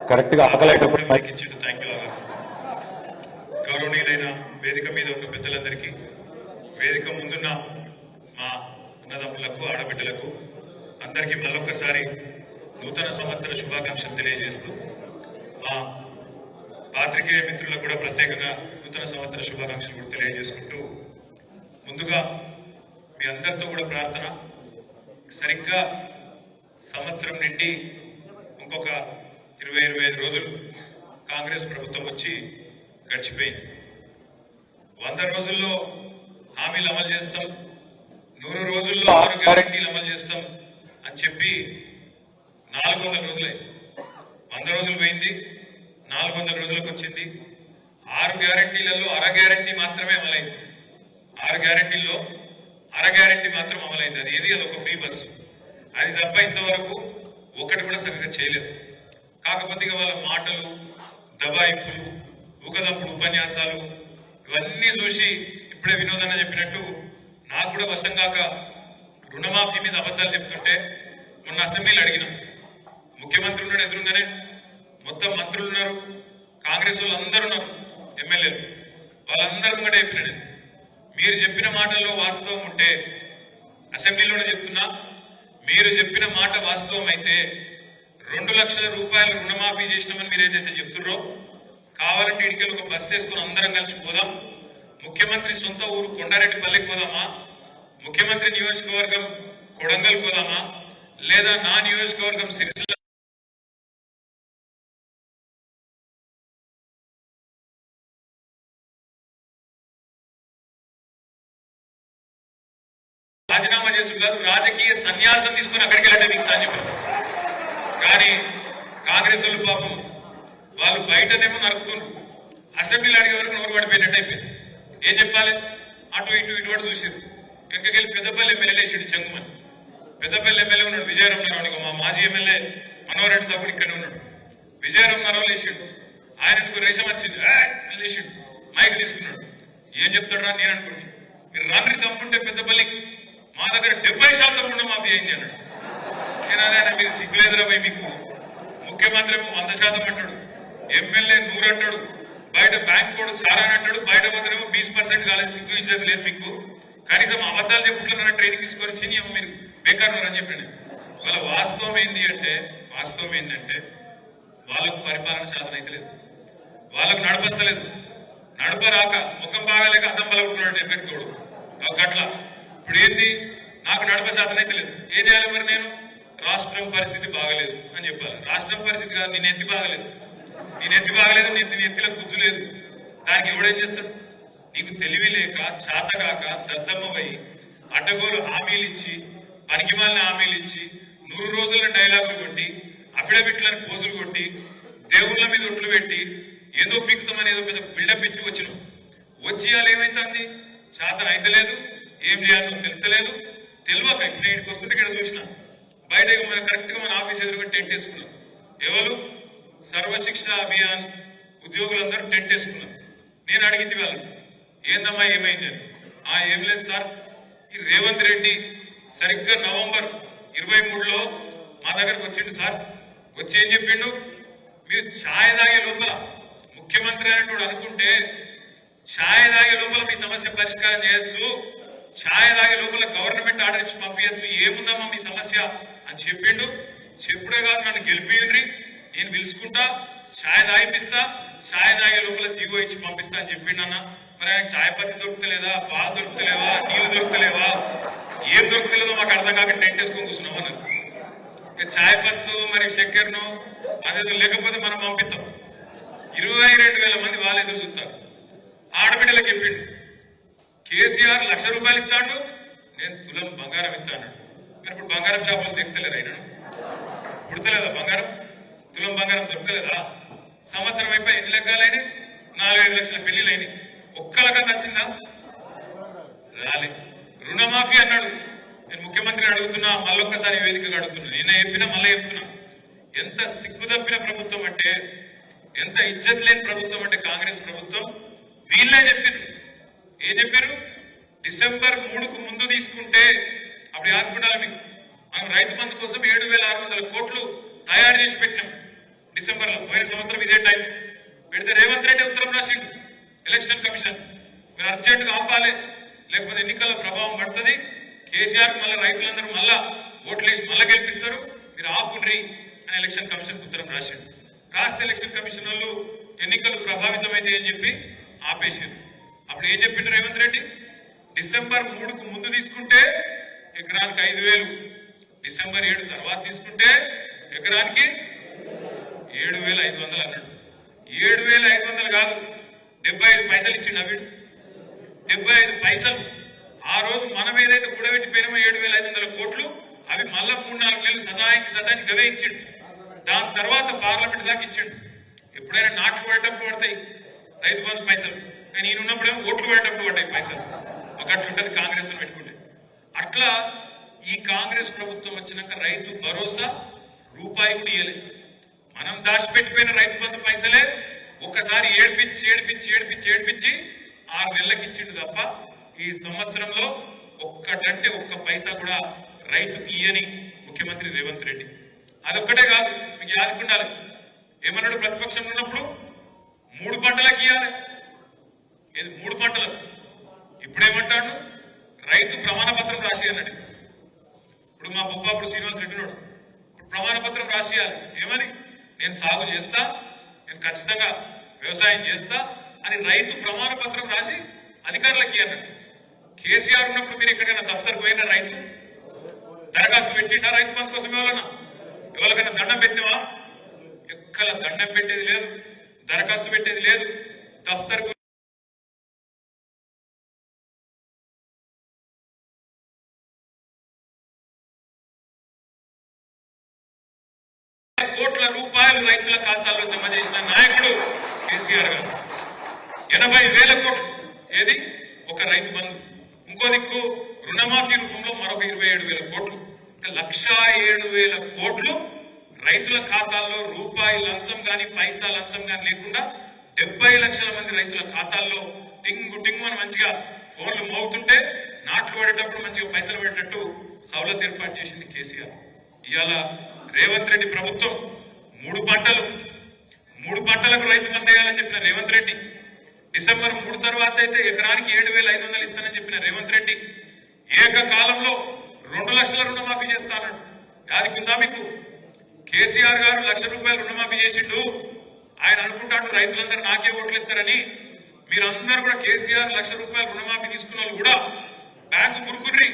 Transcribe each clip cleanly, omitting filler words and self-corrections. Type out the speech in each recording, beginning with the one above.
Correct గా ఆకలేటప్పుడు mic ఇచ్చిండు. Thank you. గౌరవనీయులైన వేదిక మీద ఉన్న పెద్దలందరికీ, వేదిక ముందున్న మా అన్నదమ్ములకు, ఆడబిడ్డలకు అందరికీ మళ్ళొక్కసారి నూతన సంవత్సర శుభాకాంక్షలు తెలియజేస్తూ, మా పాత్రికేయ మిత్రులకు కూడా ప్రత్యేకంగా నూతన సంవత్సర శుభాకాంక్షలు కూడా తెలియజేసుకుంటూ, ముందుగా మీ అందరితో కూడా ప్రార్థన, సరిగ్గా సంవత్సరం నుండి ఇంకొక 20-25 రోజులు కాంగ్రెస్ ప్రభుత్వం వచ్చి గడిచిపోయింది. 100 రోజుల్లో హామీలు అమలు చేస్తాం, 100 రోజుల్లో 6 గ్యారెంటీలు అమలు చేస్తాం అని చెప్పి 400 రోజులైంది. 100 రోజులు పోయింది, 400 రోజులకు వచ్చింది. 6 గ్యారెంటీలలో అర గ్యారెంటీ మాత్రమే అమలైంది. 6 గ్యారెంటీల్లో అర గ్యారెంటీ మాత్రం అమలైంది. అదొక ఫ్రీ బస్సు. అది తప్ప ఇంతవరకు ఒకటి కూడా సరిగ్గా చేయలేదు. కాకపోతే వాళ్ళ మాటలు, దబాయింపులు, ఊకదంపుడు ఉపన్యాసాలు ఇవన్నీ చూసి ఇప్పుడే వినోదన్న చెప్పినట్టు నాకు కూడా వశం కాక రుణమాఫీ మీద అబద్ధాలు చెప్తుంటే మొన్న అసెంబ్లీలో అడిగినాం. ముఖ్యమంత్రి ఉన్నాడు ఎదురుగానే, మొత్తం మంత్రులు ఉన్నారు, కాంగ్రెస్ వాళ్ళు అందరూ ఉన్నారు, ఎమ్మెల్యేలు, వాళ్ళందరూ కూడా చెప్పినాడు, మీరు చెప్పిన మాటల్లో వాస్తవం ఉంటే, అసెంబ్లీలోనే చెప్తున్నా, మీరు చెప్పిన మాట వాస్తవం అయితే 2 లక్షల రూపాయలు రుణమాఫీ చేసినామని మీరు ఏదైతే చెప్తున్నారో, కావాలంటే ఇడికెళ్ళి ఒక బస్ చేసుకుని అందరం కలిసి పోదాం, ముఖ్యమంత్రి సొంత ఊరు కొండారెడ్డిపల్లికి పోదామా, ముఖ్యమంత్రి నియోజకవర్గం కొడంగల్ పోదామా, లేదా నా నియోజకవర్గం సిరిసిల్ల రాజీనామా చేసు కాదు, రాజకీయ సన్యాసం తీసుకుని అక్కడికి వెళ్ళండి మిగతా అని చెప్పారు. కానీ కాంగ్రెస్ వాళ్ళు పాపం వాళ్ళు బయటనేమో నరుకుతుండ్రు, అసెంబ్లీలో అడిగే వరకు నోరు పడిపోయినట్టు అయిపోయింది. ఏం చెప్పాలి, అటు ఇటు చూసారు. వెనకకెళ్ళి పెద్దపల్లి ఎమ్మెల్యే వేసాడు చెంగుమని. పెద్దపల్లి ఎమ్మెల్యే ఉన్నాడు విజయరామరావు, మా మాజీ ఎమ్మెల్యే మనోహర్ రెడ్డి సాబుడు ఇక్కడే ఉన్నాడు. విజయరామరావు లేచాడు, ఆయనకు రేషం వచ్చింది, లేచాడు, మైక్ తీసుకున్నాడు. ఏం చెప్తాడా నేను అనుకున్నాను, మీరు రాత్రి తమ్ముంటే పెద్దపల్లికి మా దగ్గర 70% రుణమాఫీ అయింది అన్నాడు. నేను అదే, మీరు సిగ్గులేదురా పోయి, మీకు ముఖ్యమంత్రి 100% అంటాడు, ఎమ్మెల్యే 100 అంటాడు, బయట బ్యాంక్ కూడా చాలా అంటాడు, బయట పోతేనేమో 20% కాలేదు, సిగ్గు ఇచ్చేది లేదు మీకు, కనీసం అబద్ధాలు చెప్పుకుంటున్నా ట్రైనింగ్ తీసుకొని చిన్న మీరు బేకారు అని చెప్పండి. వాళ్ళ వాస్తవం ఏంటంటే వాళ్ళకు పరిపాలన సాధన అయితే లేదు, వాళ్ళకు నడపస్తలేదు, నడపరాక ముఖం బాగాలేక అర్థం పలుకుతున్నాడు ఎక్కడికోడు గట్ల. ఇప్పుడు ఏంది, నాకు నడప సాధన అయితే లేదు, ఏం చేయాలి మరి నేను, రాష్ట్రం పరిస్థితి బాగలేదు అని చెప్పాలి. రాష్ట్రం పరిస్థితి కాదు, నీ నెత్తి బాగలేదు, నీ నెత్తిలో గుజ్జు లేదు, దానికి ఎవడేం చేస్తాడు? నీకు తెలివి లేక, శాతగాక, దద్దమ్మవై అడ్డగోలు హామీలు ఇచ్చి, పనికిమాలిన హామీలు ఇచ్చి, 100 రోజుల డైలాగులు కొట్టి, అఫిడవిట్లను పోజులు కొట్టి, దేవుళ్ళ మీద ఒట్లు పెట్టి, ఏదో పీకుతామని ఏదో పెద్ద బిల్డప్ ఇచ్చి వచ్చినాం. వచ్చి ఇవాళ ఏమైతుంది, శాతం అయితే లేదు, ఏం చేయాలో తెలుస్తలేదు, తెలియక ఇప్పుడు ఇంటికి వస్తుంటే ఇక్కడ చూసిన బయట మన కరెక్ట్ గా మన ఆఫీస్ ఎదురుగా టెంట్ వేసుకున్నాం. ఎవరు, సర్వశిక్ష అభియాన్ ఉద్యోగులందరూ టెంట్ వేసుకున్నారు. నేను అడిగితే వాళ్ళు ఏందమ్మా ఏమైంది అని, ఏం లేదు సార్, ఈ రేవంత్ రెడ్డి సరిగ్గా నవంబర్ 23లో మా దగ్గరకు వచ్చిండు సార్, వచ్చి ఏం చెప్పిండు, మీరు ఛాయ్ తాగే లోపల ముఖ్యమంత్రి అనేటోడు అనుకుంటే ఛాయ్ తాగే లోపల మీ సమస్య పరిష్కారం చేయొచ్చు, ఛాయ్ తాగే లోపల గవర్నమెంట్ ఆర్డర్ ఇచ్చి పంపించచ్చు, ఏముందమ్మా మీ సమస్య అని చెప్పిండు. చెప్పుడే కాదు, నన్ను గెలిపియండి, నేను పిలుచుకుంటా, ఛాయ్ తాగిపిస్తా, ఛాయ్ తాగే లోపల జీవో ఇచ్చి పంపిస్తా అని చెప్పిండు. అన్న మరి ఆయన ఛాయ్ పత్తి దొరుకుతలేదా, పాలు దొరుకుతలేవా, నీళ్లు దొరుకుతలేవా, ఏం దొరుకుతలేదో మాకు అర్థం కాక టెంట్ వేసుకొని కూర్చున్నాం అన్నారు. ఛాయ్ పత్తు మరి చక్కెరను అదేదో లేకపోతే మనం పంపిస్తాం. 22,000 మంది వాళ్ళు ఎదురు చూస్తారు. ఆడబిడ్డలకు చెప్పిండు, కేసీఆర్ ₹1,00,000 ఇస్తాడు, నేను తులం బంగారం ఇస్తాను. మరి ఇప్పుడు బంగారం షాపులు దిగుతలేరు, అయినాడు పుడతలేదా బంగారం, తులం బంగారం దొరకలేదా? సంవత్సరం అయిపోయి ఎన్ని లెగ్గాలైనాయి, 4-5 లక్షల పెళ్లిలు అయినాయి, ఒక్కలకన్నా నచ్చిందా? రాలే. రుణమాఫీ అన్నాడు, నేను ముఖ్యమంత్రిని అడుగుతున్నా, మళ్ళొక్కసారి వేదికగా అడుగుతున్నా, నేనే చెప్పినా మళ్ళీ చెప్తున్నా, ఎంత సిగ్గుదప్పిన ప్రభుత్వం అంటే, ఎంత ఇజ్జత్ లేని ప్రభుత్వం అంటే కాంగ్రెస్ ప్రభుత్వం. వీళ్ళే చెప్పారు, ఏం చెప్పారు, డిసెంబర్ 3కు ముందు తీసుకుంటే, అప్పుడు ఆదుకుంటారా మీకు, మనం రైతు బంధు కోసం 7,600 కోట్లు తయారు చేసి పెట్టినాం. డిసెంబర్లో పోయిన సంవత్సరం ఇదే టైం పెడితే రేవంత్ రెడ్డి ఉత్తరం రాసిండు ఎలక్షన్ కమిషన్ మీరు అర్జెంటుగా ఆపాలి లేకపోతే ఎన్నికల ప్రభావం పడుతుంది కేసీఆర్ మళ్ళీ రైతులందరూ మళ్ళా ఓట్లేసి మళ్ళా గెలిపిస్తారు మీరు ఆపుండ్రి అని ఎలక్షన్ కమిషన్ ఉత్తరం రాసిండు రాస్తే ఎలక్షన్ కమిషన్ వాళ్ళు ఎన్నికలు ప్రభావితమైతే అని చెప్పి ఆపేసారు అప్పుడు ఏం చెప్పిండు రేవంత్ రెడ్డి డిసెంబర్ 3కు ముందు తీసుకుంటే ఎకరానికి 5,000 డిసెంబర్ 7 తర్వాత తీసుకుంటే ఎకరానికి 7,500 అన్నాడు 7,500 కాదు 75 పైసలు ఇచ్చిండు వీడు 75 పైసలు ఆ రోజు మనం ఏదైతే కూడబెట్టిపోయినామో 7,500 కోట్లు అవి మళ్ళా 3-4 నెలలు సదానికి గవే ఇచ్చిండు దాని తర్వాత పార్లమెంట్ దాకా ఇచ్చిండు ఎప్పుడైనా నాట్లు పడేటప్పుడు పడతాయి రైతు బంధు పైసలు కానీ నేను ఉన్నప్పుడేమో ఓట్లు పడేటప్పుడు పడ్డాయి పైసలు ఒకట్లుంటది కాంగ్రెస్ పెట్టుకుంటే అట్లా ఈ కాంగ్రెస్ ప్రభుత్వం వచ్చినాక రైతు భరోసా రూపాయి కూడా ఇయ్యలే మనం దాచిపెట్టిపోయిన రైతు బంధు పైసలే ఒక్కసారి ఏడిపించి 6 నెలలకు ఇచ్చిండు తప్ప ఈ సంవత్సరంలో ఒక్కటంటే ఒక్క పైసా కూడా రైతుకి ఇయ్యని ముఖ్యమంత్రి రేవంత్ రెడ్డి అదొక్కటే కాదు మీకు యాదుకుండాలి ఏమన్నాడు ప్రతిపక్షంలో ఉన్నప్పుడు 3 పంటలకు ఇయ్యాలి ఏది 3 పంటలకు ఇప్పుడేమంటాడు రైతు ప్రమాణ పత్రం రాసి అన్నాడు ఇప్పుడు మా బొప్పాపుడు శ్రీనివాస్ రెడ్డి నాడు ఇప్పుడు ప్రమాణ పత్రం రాసియాలి ఏమని నేను సాగు చేస్తా నేను ఖచ్చితంగా వ్యవసాయం చేస్తా అని రైతు ప్రమాణ పత్రం రాసి అధికారులకి అన్నాడు కేసీఆర్ ఉన్నప్పుడు మీరు ఎక్కడైనా దఫ్తర్ పోయినా రైతు దరఖాస్తు పెట్టిండా రైతు బంధు కోసం ఎవరికైనా దండం పెట్టినవా ఎక్కడ దండం పెట్టేది లేదు దరఖాస్తు పెట్టేది లేదు దఫ్తర్ కోట్ల రూపాయలు రైతుల ఖాతాల్లో జమ చేసిన నాయకుడు కేసీఆర్ గారు 80,000 కోట్లు ఏది ఒక రైతు బంధు ఇంకో దిక్కు రుణమాఫీ రూపంలో మరొక 27,000 కోట్లు 1,07,000 కోట్లు రైతుల ఖాతాల్లో రూపాయి లంచం గాని పైసా లంచం గాని లేకుండా 70 లక్షల మంది రైతుల ఖాతాల్లో టింగు అని మంచిగా ఫోన్లు మోగుతుంటే నాట్లు పడేటప్పుడు మంచిగా పైసలు పడేటట్టు సౌలత్ ఏర్పాటు చేసింది కేసీఆర్ ఇవాళ రేవంత్ రెడ్డి ప్రభుత్వం 3 పంటలకు రైతు బంధు వేయాలని చెప్పిన రేవంత్ రెడ్డి డిసెంబర్ 3 తర్వాత అయితే ఎకరానికి 7,500 ఇస్తానని చెప్పిన రేవంత్ రెడ్డి ఏకకాలంలో 2 లక్షల రుణమాఫీ చేస్తానన్నాడు యాదికుందా మీకు కేసీఆర్ గారు 1,00,000 రూపాయలు రుణమాఫీ చేసిండు ఆయన అనుకుంటాడు రైతులందరూ నాకే ఓట్లు ఇస్తారని మీరందరూ కూడా కేసీఆర్ 1,00,000 రూపాయలు రుణమాఫీ తీసుకున్న వాళ్ళు కూడా బ్యాంకు గురుకుర్రి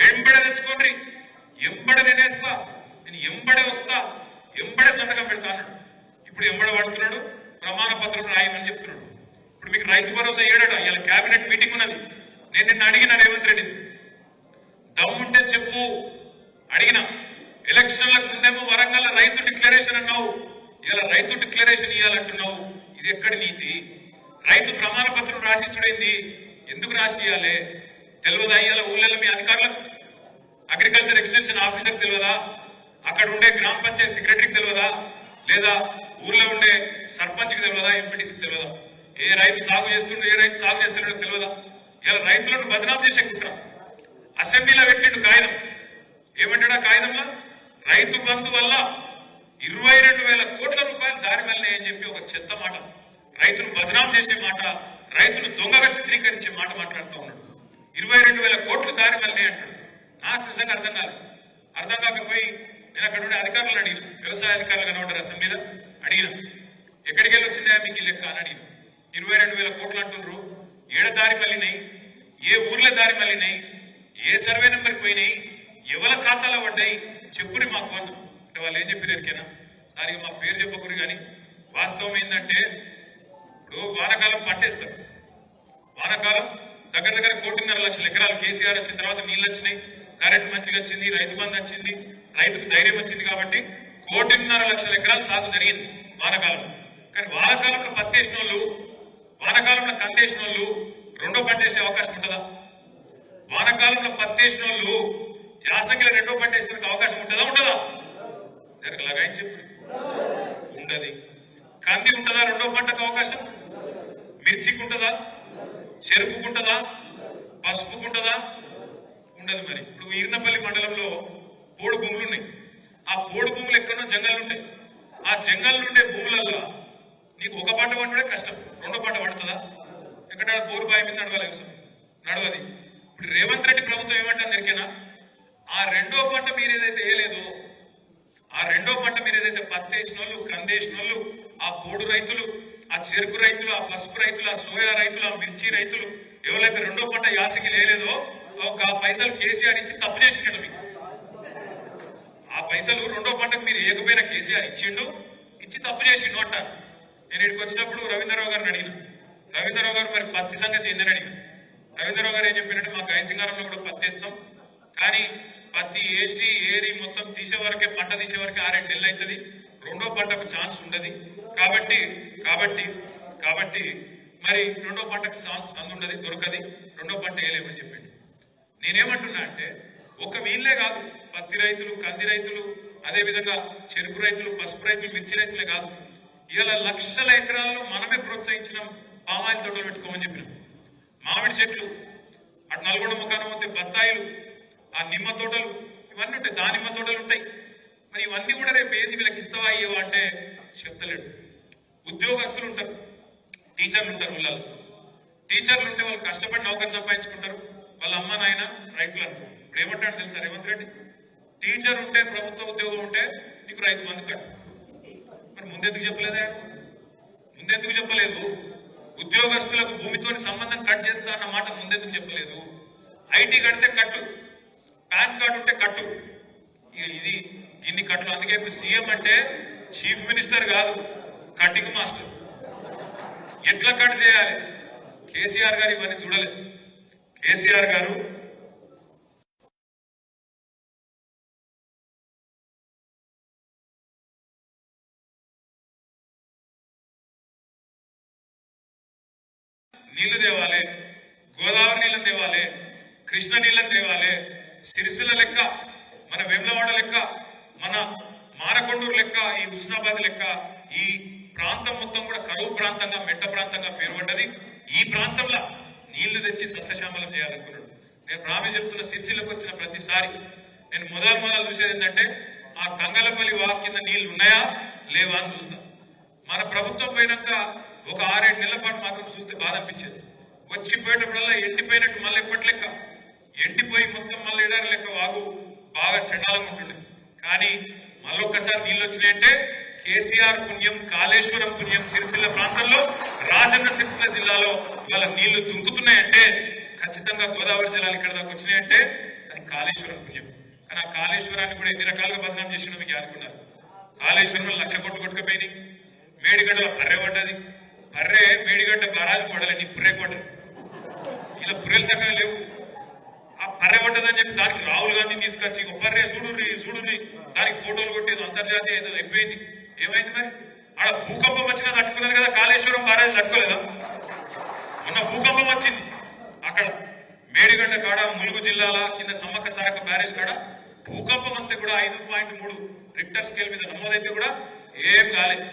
వెంబడే తెచ్చుకోండి ఎంబడ నేనేస్తా నేను ఎంబడే వస్తా ఎంబడే సంతకం పెడతా అన్నాడు ఇప్పుడు ఎంబడ పడుతున్నాడు ప్రమాణ పత్రం రాయమని చెప్తున్నాడు ఇప్పుడు మీకు రైతు భరోసా ఏడట ఇలా కేబినెట్ మీటింగ్ ఉన్నది నేను నిన్న అడిగిన రేవంత్ రెడ్డి దమ్ముంటే చెప్పు అడిగిన ఎలక్షన్లకు ముందేమో వరంగల్ రైతు డిక్లరేషన్ అన్నావు ఇలా రైతు డిక్లరేషన్ ఇవ్వాలంటున్నావు ఇది ఎక్కడి నీతి రైతు ప్రమాణ పత్రం రాసిచ్చుడైంది ఎందుకు రాసి ఇవ్వాలి తెలియదా ఇవాళ ఊళ్ళలో మీ అధికారులకు అగ్రికల్చర్ ఎక్స్టెన్షన్ ఆఫీసర్ తెలియదా అక్కడ ఉండే గ్రామ పంచాయతీ సెక్రటరీకి తెలియదా లేదా ఊర్లో ఉండే సర్పంచ్కి తెలియదా ఎంపీటీసీకి తెలియదా ఏ రైతు సాగు చేస్తుండో ఏ రైతు సాగు చేస్తున్నాడో తెలియదా ఇలా రైతులను బదనాం చేసే కుట్ర అసెంబ్లీలో పెట్టిండు కాగితం ఏమంటాడా కాగితంలో రైతు బంధు వల్ల 22,000 కోట్ల రూపాయలు దారి వెళ్ళినాయని చెప్పి ఒక చెత్త మాట రైతును బదనాం చేసే మాట రైతును దొంగగా చిత్రీకరించే మాట మాట్లాడుతూ ఉన్నాడు 22,000 కోట్లు దారి వెళ్ళినాయి అంటాడు నాకు నిజంగా అర్థం కాకపోయి నేను అక్కడ ఉండే అధికారులను అడిగిన వ్యవసాయ అధికారులు కనబడ్డారు అసెంబ్లీలో అడిగిన ఎక్కడికి వెళ్ళి వచ్చిందా మీకు లెక్క అని అడిగిన 22,000 కోట్లు అంటున్నారు ఏడ దారి మళ్ళినాయి ఏ ఊర్ల దారి మళ్ళినాయి ఏ సర్వే నెంబర్కి పోయినాయి ఎవరి ఖాతాలో పడ్డాయి చెప్పుని మాకు అన్న అంటే వాళ్ళు ఏం చెప్పారు ఎరికేనా సారిగా మా పేరు చెప్పకూరు కానీ వాస్తవం ఏంటంటే ఇప్పుడు వానాకాలం పంటేస్తారు వానాకాలం దగ్గర 1.5 లక్షల ఎకరాలు కేసీఆర్ వచ్చిన తర్వాత నీళ్ళు వచ్చినాయి కరెంట్ మంచిగా వచ్చింది రైతు బంధు వచ్చింది రైతుకు ధైర్యం వచ్చింది కాబట్టి 1.5 లక్షల ఎకరాలు సాగు జరిగింది వానాకాలం కానీ వానాకాలంలో పత్తేసిన వాళ్ళు వానాకాలంలో కందేసిన వాళ్ళు రెండో పంట వేసే అవకాశం ఉంటుందా వానాకాలంలో పత్తేసిన వాళ్ళు యాసంగిలో రెండో పంట వేసేందుకు అవకాశం ఉంటుందా జరగలాగా ఆయన చెప్పు ఉండదు కంది ఉంటుందా రెండో పంటకు అవకాశం మిర్చికి ఉంటుందా చెరుకుకుంటుందా పసుపుకుంటుందా ఉండదు మరి ఇప్పుడు ఈర్నపల్లి మండలంలో పోడు భూములు ఉన్నాయి ఆ పోడు భూములు ఎక్కడో జంగళ్ళు ఉంటాయి ఆ జంగల్ నుండే భూములలో నీకు ఒక పంట పండుడే కష్టం, రెండో పంట పడుతుందా? ఎక్కడ బోరుబాయి మీద నడవలేదు, నడవది. ఇప్పుడు రేవంత్ రెడ్డి ప్రభుత్వం ఏమంటారు దరికేనా, ఆ రెండో పంట మీరు ఏదైతే వేయలేదో, ఆ రెండో పంట మీరు ఏదైతే పత్తి వేసిన వాళ్ళు, కంది వేసిన వాళ్ళు, ఆ పోడు రైతులు, ఆ చెరుకు రైతులు, ఆ పసుపు రైతులు, ఆ సోయా రైతులు, ఆ మిర్చి రైతులు ఎవరైతే రెండో పంట యాసకి లేలేదో ఆ పైసలు కేసీఆర్ ఇచ్చి తప్పు చేసినట్టు మీకు. ఆ పైసలు రెండో పంటకు మీరు ఏకపోయినా కేసీఆర్ ఇచ్చిండు, ఇచ్చి తప్పు చేసిండు అంటారు. నేను ఇక్కడికి వచ్చినప్పుడు రవీంద్రరావు గారిని అడిగిన, రవీంద్రరావు గారు మరి పత్తి సంగతి ఏందని అడిగిన. రవీంద్రరావు గారు ఏం చెప్పినట్టు మాకు గైసింగారంలో కూడా పత్తి వేస్తాం, కానీ పత్తి వేసి ఏరి మొత్తం తీసే వరకే, పంట తీసే వరకే 6-7 నెలలు అవుతుంది, రెండో పంటకు ఛాన్స్ ఉండదు. కాబట్టి కాబట్టి కాబట్టి మరి రెండో పంటకు సందు ఉండదు, దొరకది, రెండో పంట వేయలేమని చెప్పిండు. నేనేమంటున్నా అంటే ఒక వీళ్ళే కాదు, పత్తి రైతులు, కంది రైతులు, అదే విధంగా చెరుకు రైతులు, పసుపు రైతులు, మిర్చి రైతులే కాదు, ఇలా లక్షల ఎకరాల్లో మనమే ప్రోత్సహించిన పామాయిల్ తోటలు పెట్టుకోమని చెప్పినాం. మామిడి చెట్లు, అటు నల్గొండ ముఖానం పోతే బత్తాయిలు, ఆ నిమ్మ తోటలు, ఇవన్నీ ఉంటాయి, దానిమ్మ తోటలు ఉంటాయి. మరి ఇవన్నీ కూడా రేపు ఏంది వీళ్ళకి ఇస్తావా ఇవ్వవా అంటే చెప్తలేడు. ఉద్యోగస్తులు ఉంటారు, టీచర్లు ఉంటారు, ఊళ్ళలో టీచర్లు ఉంటే వాళ్ళు కష్టపడి నౌకరు సంపాదించుకుంటారు, వాళ్ళ అమ్మ నాయన రైతులు అనుకో. ఇప్పుడు ఏమంటాడు తెలుసా రేవంత్ రెడ్డి, టీచర్ ఉంటే, ప్రభుత్వ ఉద్యోగం ఉంటే నీకు రైతు బంధు కట్టు. మరి ముందెందుకు చెప్పలేదా? ముందెందుకు చెప్పలేదు? ఉద్యోగస్తులకు భూమితోని సంబంధం కట్ చేస్తా అన్న మాట ముందెందుకు చెప్పలేదు? ఐటీ కడితే కట్టు, పాన్ కార్డు ఉంటే కట్టు, ఇది ఇన్ని కట్లు. అందుకే ఇప్పుడు సీఎం అంటే చీఫ్ మినిస్టర్ కాదు, కటింగ్ మాస్టర్. ఎట్లా కట్ చేయాలి? కేసీఆర్ గారు ఇవన్నీ చూడలేదు. కేసీఆర్ గారు నీళ్లు తేవాలి, గోదావరి నీళ్ళని తేవాలి, కృష్ణ నీళ్ళని తేవాలి, సిరిసిల్ల లెక్క, మన వేములవాడ లెక్క, మన మానకొండూరు లెక్క, ఈ హుస్నాబాద్ లెక్క ఈ ప్రాంతం మొత్తం కూడా కరువు ప్రాంతంగా, మెట్ట ప్రాంతంగా పేరుపడ్డది. ఈ ప్రాంతంలో నీళ్లు తెచ్చి సస్యశ్యామలం చేయాలనుకున్నాడు. నేను ప్రామిస్ చెప్తున్న, సిరిసిల్లకు వచ్చిన ప్రతిసారి నేను మొదలు చూసేది ఏంటంటే ఆ తంగలపల్లి వాక్ కింద నీళ్లు ఉన్నాయా లేవా అని చూస్తా. మన ప్రభుత్వం పోయినాక ఒక 6-7 నెలల పాటు మాత్రం చూస్తే బాధ అనిపించేది. వచ్చిపోయేటప్పుడల్లా ఎండిపోయినట్టు మళ్ళీ ఎప్పటి లెక్క ఎండిపోయి మొత్తం మళ్ళీ ఎడారి లెక్క వాగు బాగా చండాలంగా ఉంటుండే. కానీ మళ్ళొక్కసారి నీళ్ళు వచ్చినాయంటే కేసీఆర్ పుణ్యం, కాళేశ్వరం పుణ్యం. సిరిసిల్ల ప్రాంతంలో, రాజన్న సిరిసిల్ల జిల్లాలో ఇవాళ నీళ్లు దుంకుతున్నాయంటే ఖచ్చితంగా గోదావరి జలాలు ఇక్కడ దాకా వచ్చినాయంటే అది కాళేశ్వరం పుణ్యం. కానీ ఆ కాళేశ్వరాన్ని కూడా ఎన్ని రకాలుగా బదనాం చేసిన మీకు యాదుకున్నారు. కాళేశ్వరంలో 1,00,000 కోట్లు కొట్టుకుపోయినాయి, మేడిగడ్డలో బర్రె పడ్డది, బర్రె మేడిగడ్డ బరాజు పడలే, నీ పుర్రె పడ్డది. ఇలా పుర్రెలు చక్కగా లేవు. ఆ బర్రె పడ్డదని చెప్పి దానికి రాహుల్ గాంధీని తీసుకొచ్చి బర్రె చూడుర్రి దానికి ఫోటోలు కొట్టేది అంతర్జాతీయ ఏదో అయిపోయింది. ఏమైంది మరి? ఆడ భూకంపం వచ్చినా తట్టుకున్నది కదా, కాళేశ్వరం బరాజు తట్టుకోలేదా? మొన్న భూకంపం వచ్చింది అక్కడ మేడిగడ్డ కాడ, ములుగు జిల్లాల కింద సమ్మక్క సారక్క బ్యారేజ్ కాడ భూకంపం వస్తే కూడా 5.3 రిక్టర్ స్కేల్ మీద నమోదైతే కూడా ఏం కాలేదు.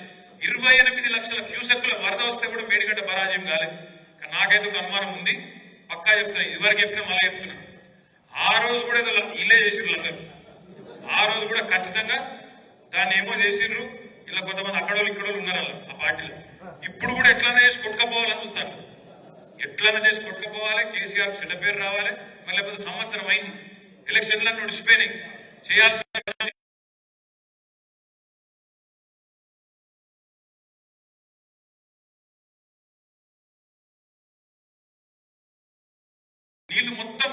28 లక్షల క్యూసెక్కుల వరద వస్తే కూడా మేడిగడ్డ బరాజ్ ఏం కాలేదు. నాకైతే ఒక అనుమానం ఉంది, పక్కా చెప్తున్నా, ఇదివరకు చెప్పినా మళ్ళీ చెప్తున్నా. ఆ రోజు కూడా ఏదో ఇల్లే చేసిర్రు అందరూ. ఆ రోజు కూడా ఖచ్చితంగా దాన్ని ఏమో చేసిండ్రు. ఇలా కొంతమంది అక్కడోళ్ళు ఇక్కడోళ్ళు ఉన్నారు అలా ఆ పార్టీలో. ఇప్పుడు కూడా ఎట్లన్నా చేసి కొట్టుకపోవాలని చూస్తారు, ఎట్లన్నా చేసి కొట్టుకపోవాలి. కేసీఆర్ చెడ్డ పేరు రావాలి. మళ్ళీ లేకపోతే సంవత్సరం అయింది, ఎలక్షన్లన్నీ నడిచిపోయినాయి, చేయాల్సిన నీళ్లు మొత్తం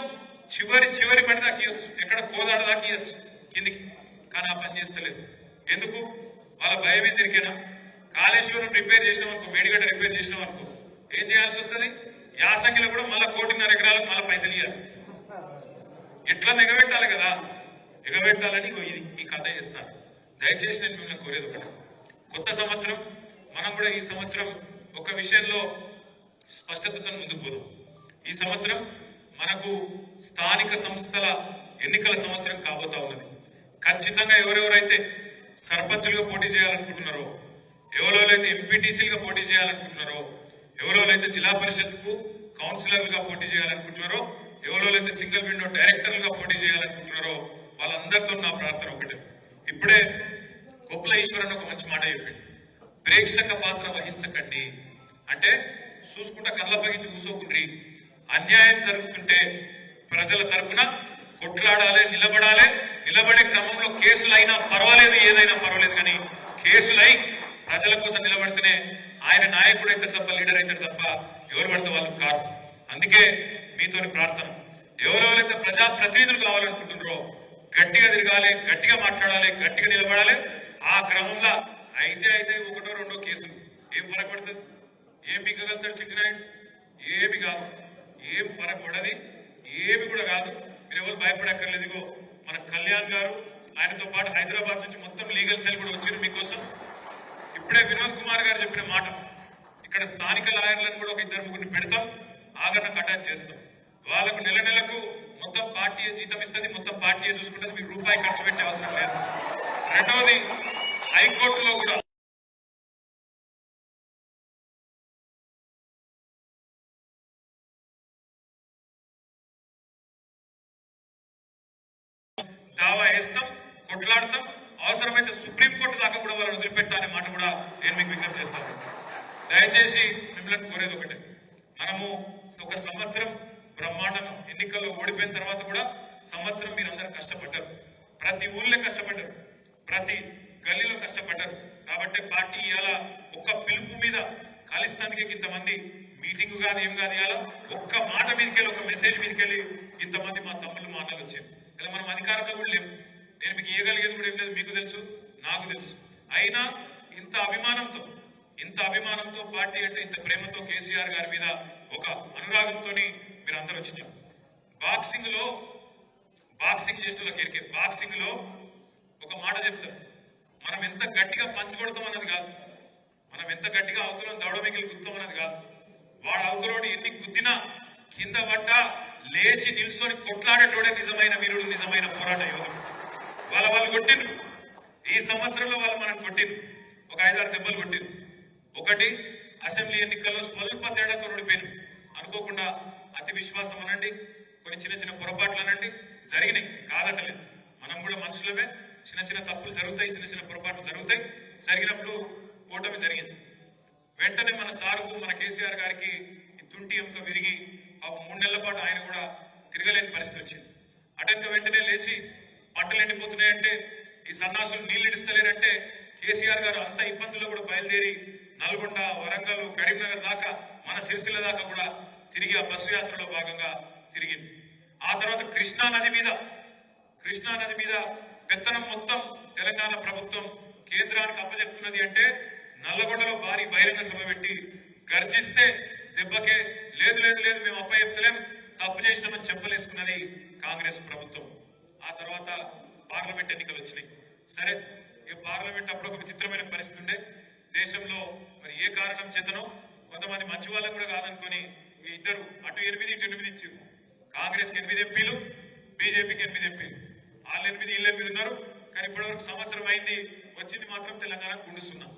చివరి పడి దాకా ఇవ్వచ్చు, ఎక్కడ కోదాడ దాకా ఇవ్వచ్చు కిందికి. కానీ ఆ పని చేస్తలేదు. ఎందుకు? వాళ్ళ భయం ఏందిరికేనా? కాళేశ్వరం రిపేర్ చేసినాం అనుకో, మేడిగడ్డ రిపేర్ చేసినాం అనుకో, ఏం చేయాల్సి వస్తుంది? యాసంగిలో కూడా మళ్ళీ 1.5 ఎకరాలకు మళ్ళీ పైసలు ఇవ్వాలి. ఎట్లా ఎగబెట్టాలి కదా, ఎగబెట్టాలని ఈ కథ చేస్తారు. దయచేసి నేను మిమ్మల్ని కోరేది ఒకటి, కొత్త సంవత్సరం మనం కూడా ఈ సంవత్సరం ఒక విషయంలో స్పష్టతతో ముందుకు పోదాం. ఈ సంవత్సరం మనకు స్థానిక సంస్థల ఎన్నికల సంవత్సరం కాబోతా ఉన్నది. ఖచ్చితంగా ఎవరెవరైతే సర్పంచులుగా పోటీ చేయాలనుకుంటున్నారో, ఎవరెవరైతే ఎంపీటీసీలుగా పోటీ చేయాలనుకుంటున్నారో, ఎవరెవరైతే జిల్లా పరిషత్కు కౌన్సిలర్లుగా పోటీ చేయాలనుకుంటున్నారో, ఎవరెవరైతే సింగిల్ విండో డైరెక్టర్లుగా పోటీ చేయాలనుకుంటున్నారో వాళ్ళందరితో నా ప్రార్థన ఒకటే. ఇప్పుడే కొప్పుల ఈశ్వరన్ ఒక మంచి మాట చెప్పింది, ప్రేక్షక పాత్ర వహించకండి అంటే చూసుకుంటా కళ్ళప్పగించి కూసోకుండ్రి, అన్యాయం జరుగుతుంటే ప్రజల తరపున కొట్లాడాలి, నిలబడే క్రమంలో కేసులైనా పర్వాలేదు, ఏదైనా పర్వాలేదు, కానీ కేసులై ప్రజల కోసం నిలబడితేనే ఆయన నాయకుడు అవుతాడు తప్ప, లీడర్ అవుతాడు తప్ప ఎవరు పడితే వాళ్ళు కాదు. అందుకే మీతోని ప్రార్థన, ఎవరెవరైతే ప్రజా ప్రతినిధులు కావాలనుకుంటున్నారో గట్టిగా తిరగాలి, గట్టిగా మాట్లాడాలి, గట్టిగా నిలబడాలి. ఆ క్రమంలో అయితే ఒకటో రెండో కేసులు ఏం ఫరక్ పడుతుంది? ఏం పీకగలుగుతాడు చిట్టినాయుడు? ఏమి కాదు, ఏం ఫరక్ పడది, ఏమి కూడా కాదు. మీరు ఎవరు భయపడక్కర్లేదు. ఇగో మన కళ్యాణ్ గారు, ఆయనతో పాటు హైదరాబాద్ నుంచి మొత్తం లీగల్ సెల్ కూడా వచ్చారు మీకోసం. ఇప్పుడే వినోద్ కుమార్ గారు చెప్పిన మాట, ఇక్కడ స్థానిక లాయర్లను కూడా ఒక ఇద్దరు ముగ్గురిని పెడతాం, ఆగరణకు అటాచ్ చేస్తాం. వాళ్ళకు నెలకు మొత్తం పార్టీ జీతం ఇస్తుంది, మొత్తం పార్టీ చూసుకుంటుంది, మీకు రూపాయి ఖర్చు పెట్టే అవసరం లేదు. రెండవది, హైకోర్టులో కూడా దావా వేస్తాం, కొట్లాడతాం, అవసరమైతే సుప్రీంకోర్టు దాకా కూడా వాళ్ళని వదిలిపెట్టాలనే మాట కూడా నేను మీకు విజ్ఞప్తి చేస్తాను. దయచేసి మిమ్మల్ని కోరేది ఒకటే, మనము ఒక సంవత్సరం బ్రహ్మాండం ఎన్నికల్లో ఓడిపోయిన తర్వాత కూడా సంవత్సరం మీరందరూ కష్టపడ్డారు, ప్రతి ఊళ్ళో కష్టపడ్డారు, ప్రతి గల్లీలో కష్టపడ్డారు. కాబట్టి పార్టీ ఇవాళ ఒక్క పిలుపు మీద కలిస్తానికి ఇంతమంది మీటింగ్ కాదు, ఏం కాదు, ఇవాళ ఒక్క మాట మీదకెళ్ళి, ఒక మెసేజ్ మీదకెళ్ళి ఇంతమంది మా తమ్ముళ్ళు మాటలు వచ్చారు. ఇలా మనం అధికారంలో కూడా లేవు, నేను మీకు ఇవ్వగలిగేది కూడా ఏం లేదు, మీకు తెలుసు, నాకు తెలుసు. అయినా ఇంత అభిమానంతో పార్టీ అంటే ఇంత ప్రేమతో కేసీఆర్ గారి మీద ఒక అనురాగంతో మీరు అందరూ వచ్చినారు. బాక్సింగ్ చేస్తున్న కెరికే బాక్సింగ్ లో ఒక మాట చెప్తారు, మనం ఎంత గట్టిగా పంచగొడతాం అన్నది కాదు, మనం ఎంత గట్టిగా అవతలం దవడమిగిలి గుద్దాం అన్నది కాదు, వాడు అవతలోడు ఎన్ని గుద్దినా కింద పడ్డా లేచి నిల్చొని కొట్లాడేటోడే నిజమైన వీరుడు, నిజమైన పోరాట యోధుడు. వాళ్ళు కొట్టిండ్రు, ఈ సంవత్సరంలో వాళ్ళు మనం కొట్టిండ్రు, ఒక 5-6 దెబ్బలు కొట్టిండ్రు. ఒకటి, అసెంబ్లీ ఎన్నికల్లో స్వల్ప తేడాతో ఓడిపోయారు. అనుకోకుండా అతి విశ్వాసం అనండి, కొన్ని చిన్న పొరపాట్లు అనండి జరిగినాయి, కాదటలేదు. మనం కూడా మనుషులమే, చిన్న తప్పులు జరుగుతాయి, చిన్న పొరపాట్లు జరుగుతాయి. జరిగినప్పుడు ఓటమి జరిగింది. వెంటనే మన సారుకు, మన కేసీఆర్ గారికి తుంటి ఎముక విరిగి 3 నెలల పాటు ఆయన కూడా తిరగలేని పరిస్థితి వచ్చింది. అటెంక వెంటనే లేచి పంటలు ఎండిపోతున్నాయంటే, ఈ సన్నాసులు నీళ్లు ఇడిస్తలేరంటే కేసీఆర్ గారు అంత ఇబ్బందుల్లో కూడా బయలుదేరి నల్గొండ, వరంగల్, కరీంనగర్ దాకా, మన సిరిసిల్ల దాకా కూడా తిరిగి ఆ బస్సు యాత్రలో భాగంగా తిరిగింది. ఆ తర్వాత కృష్ణా నది మీద పెత్తనం మొత్తం తెలంగాణ ప్రభుత్వం కేంద్రానికి అప్పచెప్తున్నది అంటే నల్లగొండలో భారీ బహిరంగ సభ పెట్టి గర్జిస్తే దెబ్బకే లేదు మేము అప్పచెప్తలేం, తప్పు చేసినామని చెప్పలేసుకున్నది కాంగ్రెస్ ప్రభుత్వం. ఆ తర్వాత పార్లమెంట్ ఎన్నికలు వచ్చినాయి. సరే, ఈ పార్లమెంట్ అప్పుడు ఒక విచిత్రమైన పరిస్థితి ఉండే దేశంలో. మరి ఏ కారణం చేతనో కొంతమంది మంచి వాళ్ళకు కూడా కాదనుకొని ఈ ఇద్దరు అటు 8 ఇటు 8 ఇచ్చారు. కాంగ్రెస్కి 8 ఎంపీలు, బీజేపీకి 8 ఎంపీలు, వాళ్ళు 8 వీళ్ళు 8 ఉన్నారు. కానీ ఇప్పటివరకు సంవత్సరం అయింది, వచ్చింది మాత్రం తెలంగాణ గుండుస్తున్నాం.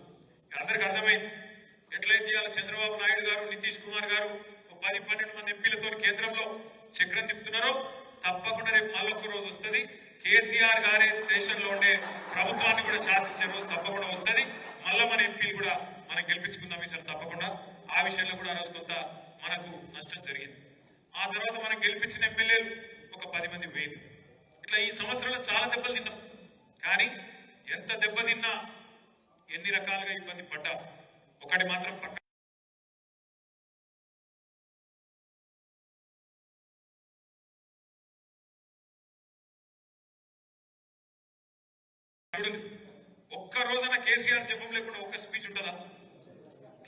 అందరికి అర్థమైంది ఎట్లయితే ఇవాళ చంద్రబాబు నాయుడు గారు, నితీష్ కుమార్ గారు 10-12 మంది ఎంపీలతో కేంద్రంలో చక్రం తిప్పుతున్నారో తప్పకుండా రేపు మళ్ళొక్క రోజు వస్తుంది. కేసీఆర్ గారే దేశంలో ఉండే ప్రభుత్వాన్ని కూడా శాసించే రోజు తప్పకుండా వస్తుంది. మళ్ళా మన ఎంపీలు కూడా మనం గెలిపించుకుందాం ఈసారి తప్పకుండా. ఆ విషయంలో కూడా ఆ రోజు కొంత మనకు నష్టం జరిగింది. ఆ తర్వాత మనం గెలిపించిన ఎమ్మెల్యేలు ఒక 10 మంది పోయింది. ఇట్లా ఈ సంవత్సరంలో చాలా దెబ్బలు తిన్నాం. కానీ ఎంత దెబ్బ తిన్నా, ఎన్ని రకాలుగా ఇబ్బంది పడ్డా, ఒకటి మాత్రం పక్క ఒక్క రోజున కేసీఆర్ జపం లేకుండా ఒక్క స్పీచ్ ఉంటుందా?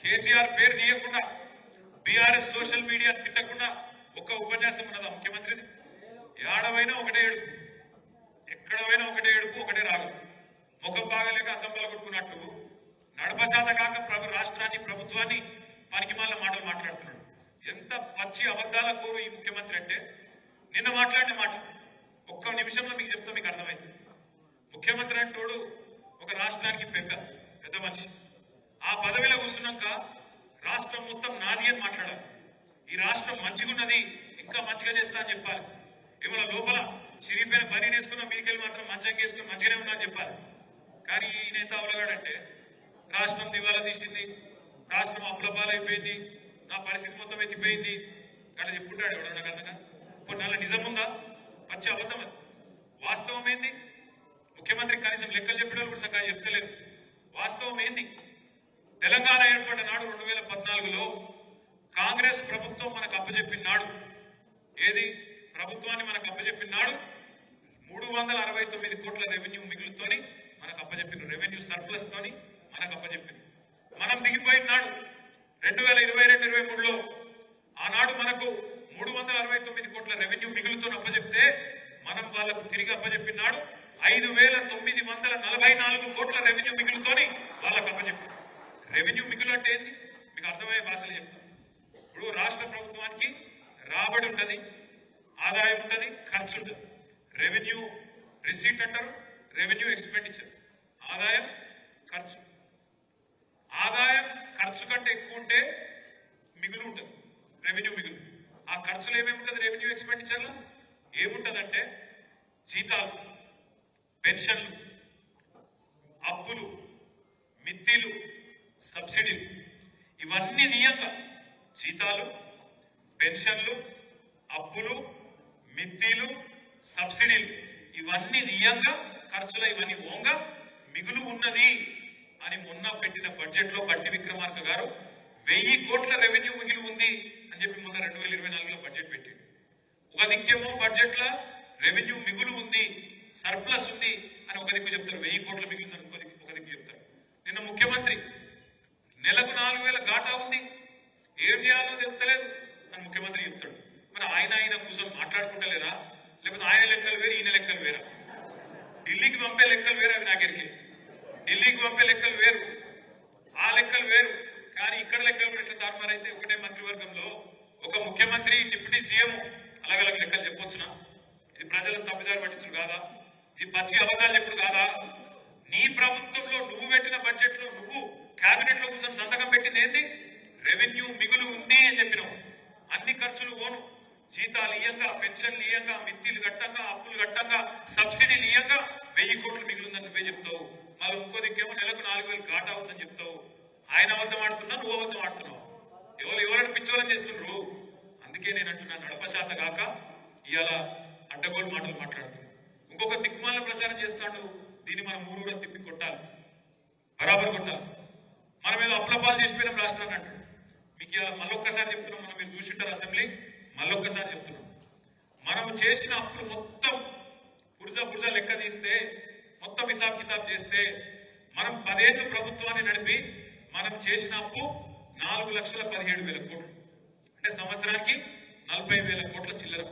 కేసీఆర్ పేరు తీయకుండా, బీఆర్ఎస్ సోషల్ మీడియా తిట్టకుండా ఒక్క ఉపన్యాసం ఉన్నదా ముఖ్యమంత్రిది? ఏడవైనా ఒకటే ఏడుపు, ఎక్కడ పోయినా ఒకటే ఏడుపు, ఒకటే రాగు. ముఖం బాగలేక అద్దంబల కొట్టుకున్నట్టు నడపశాత కాక రాష్ట్రాన్ని, ప్రభుత్వాన్ని పనికిమాల మాటలు మాట్లాడుతున్నాడు. ఎంత పచ్చి అబద్ధాల కోరు ఈ ముఖ్యమంత్రి అంటే, నిన్న మాట్లాడిన మాట ఒక్క నిమిషంలో మీకు చెప్తా, మీకు అర్థమవుతుంది. ముఖ్యమంత్రి అంటోడు ఒక రాష్ట్రానికి పెద్ద మనిషి. ఆ పదవిలో కూర్చున్నాక రాష్ట్రం మొత్తం నాది అని మాట్లాడాలి. ఈ రాష్ట్రం మంచిగున్నది, ఇంకా మంచిగా చేస్తా అని చెప్పాలి. ఏమైనా లోపల చిరిగిపోయిన పని వేసుకున్న మీకెళ్ళి మాత్రం మంచిగా వేసుకుని మంచిగానే ఉన్నా అని చెప్పాలి. కానీ ఈ నేత అవలగాడంటే రాష్ట్రం దివాలా తీసింది, రాష్ట్రం అప్లపాలైపోయింది, నా పరిస్థితి మొత్తం ఎత్తిపోయింది అట్లా చెప్పుకుంటాడు. ఎవడన్నా కనుక కొన్ని నెలల నిజం ఉందా? పచ్చి అబద్ధం అది. వాస్తవం ఏంది? ముఖ్యమంత్రి కనీసం లెక్కలు చెప్పడం కూడా సరిగ్గా చెప్తలేరు. వాస్తవం ఏంది? తెలంగాణ ఏర్పడిన నాడు 2014లో కాంగ్రెస్ ప్రభుత్వం మనకు అప్పచెప్పిన నాడు, ఏది ప్రభుత్వాన్ని మనకు అప్పచెప్పిన నాడు 369 కోట్ల రెవెన్యూ మిగులుతోని మనకు అప్పచెప్పిన, రెవెన్యూ సర్ప్లస్ తోని మనకు అప్పచెప్పింది. మనం దిగిపోయిన నాడు 2022-23లో ఆనాడు మనకు 369 కోట్ల రెవెన్యూ మిగులుతో అప్పచెప్తే మనం వాళ్లకు తిరిగి అప్పచెప్పిన నాడు 5,944 కోట్ల రెవెన్యూ మిగులుతోని వాళ్ళకు అప్పచెప్పారు. రెవెన్యూ మిగులు అంటే ఏంది మీకు అర్థమయ్యే భాషలో చెప్తాం. ఇప్పుడు రాష్ట్ర ప్రభుత్వానికి రాబడి ఉంటది, ఆదాయం ఉంటది, ఖర్చు ఉంటుంది. రెవెన్యూ రిసీట్ అంటారు, రెవెన్యూ ఎక్స్పెండిచర్. ఆదాయం ఖర్చు. ఆదాయం ఖర్చు కంటే ఎక్కువ ఉంటే మిగులు ఉంటుంది, రెవెన్యూ మిగులు. ఆ ఖర్చులు ఏమేమి ఉంటుంది రెవెన్యూ ఎక్స్పెండిచర్లో? ఏముంటదంటే జీతాలు, పెన్షన్లు, అప్పులు, మిత్తిలు, సబ్సిడీలు, ఇవన్నీ తీయంగా జీతాలు, పెన్షన్లు, అప్పులు, మిత్తిలు, సబ్సిడీలు ఇవన్నీ తీయంగా ఖర్చుల ఇవన్నీ ఓంగా మిగులు ఉన్నది అని మొన్న పెట్టిన బడ్జెట్ లో బట్టి విక్రమార్క గారు 1000 కోట్ల రెవెన్యూ మిగిలి ఉంది అని చెప్పి మొన్న 2024లో బడ్జెట్ పెట్టింది. ఒక దిక్కేమో బడ్జెట్ లో రెవెన్యూ మిగులు ఉంది, సర్ప్లస్ ఉంది అని ఒక దిక్కు చెప్తారు, 1000 కోట్ల మిగిలిందని ఒక దిక్కు చెప్తారు. నిన్న ముఖ్యమంత్రి నెలకు 4,000 ఘాటా ఉంది, ఏం చేయాలో చెప్తలేదు అని ముఖ్యమంత్రి చెప్తాడు. మరి ఆయన కూర్చొని మాట్లాడుకుంటలేరా? లేకపోతే ఆయన లెక్కలు వేరు, ఈయన లెక్కలు వేరా? ఢిల్లీకి పంపే లెక్కలు వేరు, అవి నాకెరికి. ఢిల్లీకి పంపే లెక్కలు వేరు, ఆ లెక్కలు వేరు. కానీ ఇక్కడ లెక్కలు కూడా ఇట్లా తారుమారైతే ఒకటే మంత్రివర్గంలో ఒక ముఖ్యమంత్రి, డిప్యూటీ సీఎం అలాగలగ లెక్కలు చెప్పొచ్చునా? ఇది ప్రజలను తప్పిదారి పట్టించడం కాదా? ఇది పచ్చి అబద్ధాలు చెప్పుడు కాదా? నీ ప్రభుత్వంలో నువ్వు పెట్టిన బడ్జెట్ లో నువ్వు కేబినెట్ లో కూర్చొని సంతకం పెట్టింది ఏంటి? రెవెన్యూ మిగులు ఉంది అని చెప్పినావు. అన్ని ఖర్చులు పోను, జీతాలు ఇయ్యంగా, పెన్షన్లు ఇయ్యంగా, మిత్తిలు కట్టంగా, అప్పులు కట్టంగా, సబ్సిడీలు ఇయ్యంగా 1000 కోట్లు మిగులుందని నువ్వే చెప్తావు. మళ్ళీ ఇంకో దిక్కేమో నెలకు 4,000 ఘాటా ఉందని చెప్తావు. ఆయన అబద్ధం ఆడుతున్నా, నువ్వు అబద్ధం ఆడుతున్నావు. ఎవరైనా పిచ్చోళ్ళని చేస్తున్నారు. అందుకే నేను అంటున్నా, నడపశాత కాక ఇవాళ అడ్డగోలు మాటలు మాట్లాడుతున్నాను. ఇంకొక దిక్కుమాల ప్రచారం చేస్తాడు. దీన్ని మనం ఊరు కూడా తిప్పి కొట్టాలి, బరాబర్ కొట్టాలి. మనం ఏదో అప్లపాలు చేసిపోయినాం రాష్ట్రాన్ని అంటాడు. మీకు ఇవాళ మళ్ళొక్కసారి చెప్తున్నాం, మనం మీరు చూసింటారు అసెంబ్లీ, మళ్ళొక్కసారి చెప్తున్నాం. మనం చేసిన అప్పులు మొత్తం పురుజా లెక్క తీస్తే, మొత్తం హిసాబ్ కితాబ్ చేస్తే, మనం 10 ఏళ్లు ప్రభుత్వాన్ని నడిపి మనం చేసిన అప్పు 4,17,000 కోట్లు. అంటే సంవత్సరానికి 40,000 కోట్ల చిల్లర.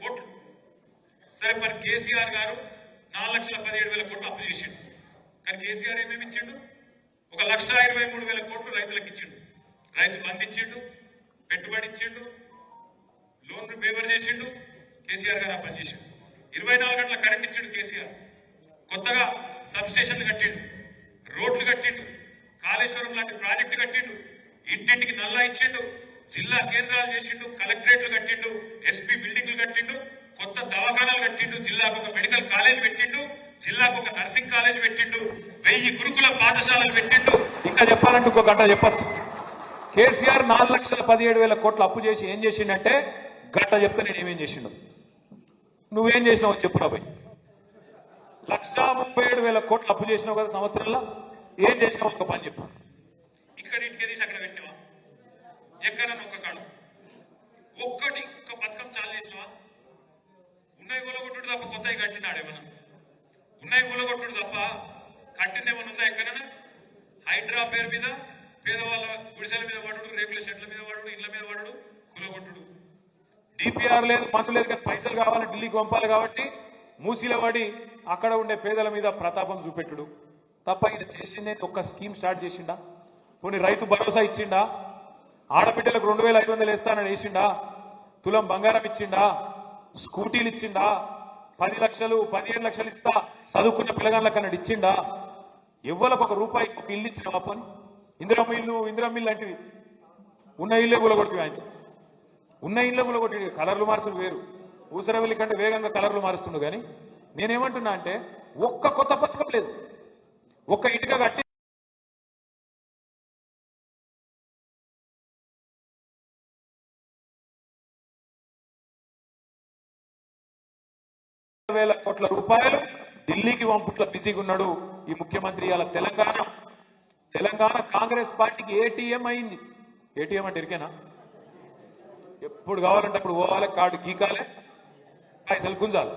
కోట్లు. సరే, మరి కేసీఆర్ గారు 4,17,000 కోట్లు అప్పు చేసిండు. కానీ కేసీఆర్ ఏమేమి ఇచ్చిండు? 1,23,000 కోట్లు రైతులకు ఇచ్చిండు. రైతు బంధు ఇచ్చిండు, పెట్టుబడి ఇచ్చిండు, లోన్లు ఫేవర్ చేసిండు. కేసీఆర్ గారు ఆ పని చేసిండు. 24 గంటల కరెంట్ ఇచ్చిండు కేసీఆర్. కొత్తగా సబ్ స్టేషన్లు కట్టిండు, రోడ్లు కట్టిండు, కాళేశ్వరం లాంటి ప్రాజెక్టు కట్టిండు, ఇంటింటికి నల్లా ఇచ్చిండు, జిల్లా కేంద్రాలు చేసిండు, కలెక్టరేట్లు కట్టిండు, ఎస్పీ బిల్డింగ్లు కట్టిండు, కొత్త దవాఖానాలు కట్టిండు, జిల్లాకు ఒక మెడికల్ కాలేజ్ పెట్టిండు, జిల్లాకు ఒక నర్సింగ్ కాలేజ్ పెట్టిండు, 1000 గురుకుల పాఠశాలలు పెట్టిండు. ఇంకా చెప్పాలంటే ఇంకో గంట చెప్పచ్చు. కేసీఆర్ 4,17,000 కోట్ల అప్పు చేసి ఏం చేసిండంటే, గంట చెప్తే నేను ఏమేం చేసిండు, నువ్వేం చేసినావు చెప్పు రాబోయ్. 1,37,000 కోట్లు అప్పు చేసినావు కదా సంవత్సరంలో, ఏం చేసినావు ఒక పని చెప్పు. ఇక్కడ ఇంటికి తీసి అక్కడ పెట్టినావా? ఎక్కడన్నా ఒక కాడు ఒక్కటి ఒక్క పథకం చాలు చేసినావా? ఉన్నాయి కూలగొట్టుడు తప్ప కొత్తవి కట్టినాడేమన్నా? ఉన్నాయి కూలగొట్టుడు తప్ప కట్టిందేమన్నా ఉందా ఎక్కడన్నా? హైడ్రా పేరు మీద పేదవాళ్ళ గుడిసెల మీద వాడు, రేకుల షెడ్ల మీద వాడు, ఇళ్ల మీద వాడు, కూలగొట్టుడు. డిపిఆర్ లేదు, పన్ను లేదు, కానీ పైసలు కావాలి, ఢిల్లీకి పంపాలి కాబట్టి మూసీల పడి అక్కడ ఉండే పేదల మీద ప్రతాపం చూపెట్టుడు తప్ప ఈయన చేసిందే ఒక్క స్కీమ్ స్టార్ట్ చేసిండా? పోనీ రైతు భరోసా ఇచ్చిండా? ఆడబిడ్డలకు 2,500 ఇస్తానని వేసిండా? తులం బంగారం ఇచ్చిండా? స్కూటీలు ఇచ్చిండా? 10 లక్షలు 15 లక్షలు ఇస్తా చదువుకున్న పిల్లగాళ్ళకి అన్నాడు ఇచ్చిండా? ఎవ్వలకు ₹1 ఒక ఇల్లు ఇచ్చిన పోని ఇందిరా మిల్లు లాంటివి ఉన్న ఇల్లే కూలగొట్టి ఆయన ఉన్న ఇళ్ళే కూలగొట్టి కలర్లు మార్చులు వేరు ఊసరవెల్లి కంటే వేగంగా కలర్లు మారుస్తుండు. కానీ నేనేమంటున్నా అంటే ఒక్క కొత్త పథకం లేదు, ఒక్క ఇటుక కట్టి వేల కోట్ల రూపాయలు ఢిల్లీకి పంపుట్ల బిజీగా ఉన్నాడు ఈ ముఖ్యమంత్రి. అలా తెలంగాణ కాంగ్రెస్ పార్టీకి ఏటీఎం అయింది. ఏటీఎం అంటే ఇరికేనా? ఎప్పుడు కావాలంటే అప్పుడు పోవాలి, కార్డు గీకాలే, పైసలు గుంజాలి.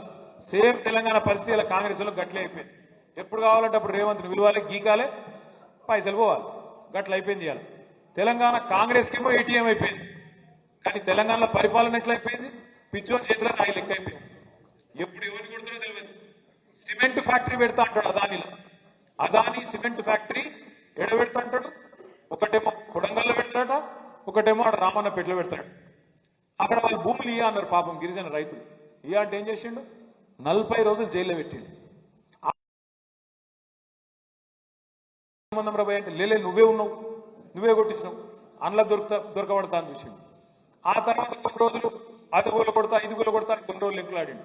సేమ్ తెలంగాణ పరిస్థితి ఇలా కాంగ్రెస్ లో గట్లే అయిపోయింది. ఎప్పుడు కావాలంటే అప్పుడు రేవంత్ని విలువాలి, గీకాలే, పైసలు పోవాలి, గట్ల అయిపోయింది. ఇవాళ తెలంగాణ కాంగ్రెస్ కేమో ఏటీఎం అయిపోయింది. కానీ తెలంగాణలో పరిపాలన ఎట్లయిపోయింది? పిచ్చోని చేతిలో నాయి లెక్క అయిపోయింది. ఎప్పుడు ఎవరిని కొడుతారో తెలియదు. సిమెంట్ ఫ్యాక్టరీ పెడతా అంటాడు అదానిలో. అదాని సిమెంట్ ఫ్యాక్టరీ ఎడ పెడతా అంటాడు, ఒకటేమో కొడంగల్లో పెడతాడట, ఒకటేమో ఆడ రామన్నపేటలో పెడతాడు. అక్కడ వాళ్ళు భూములు ఇయ్య అన్నారు పాపం గిరిజన రైతులు. ఇయ్య అంటే ఏం చేసిండు? 40 రోజులు జైల్లో పెట్టిండు. సంబంధం రాబాయ్ అంటే లేలే నువ్వే ఉన్నావు, నువ్వే కొట్టించినావు, అందులో దొరకబడతా అని చూసిండు. ఆ తర్వాత కొన్ని రోజులు అది కొడతా ఇది కొడతా కొన్ని రోజులు లెక్కలాడిండు.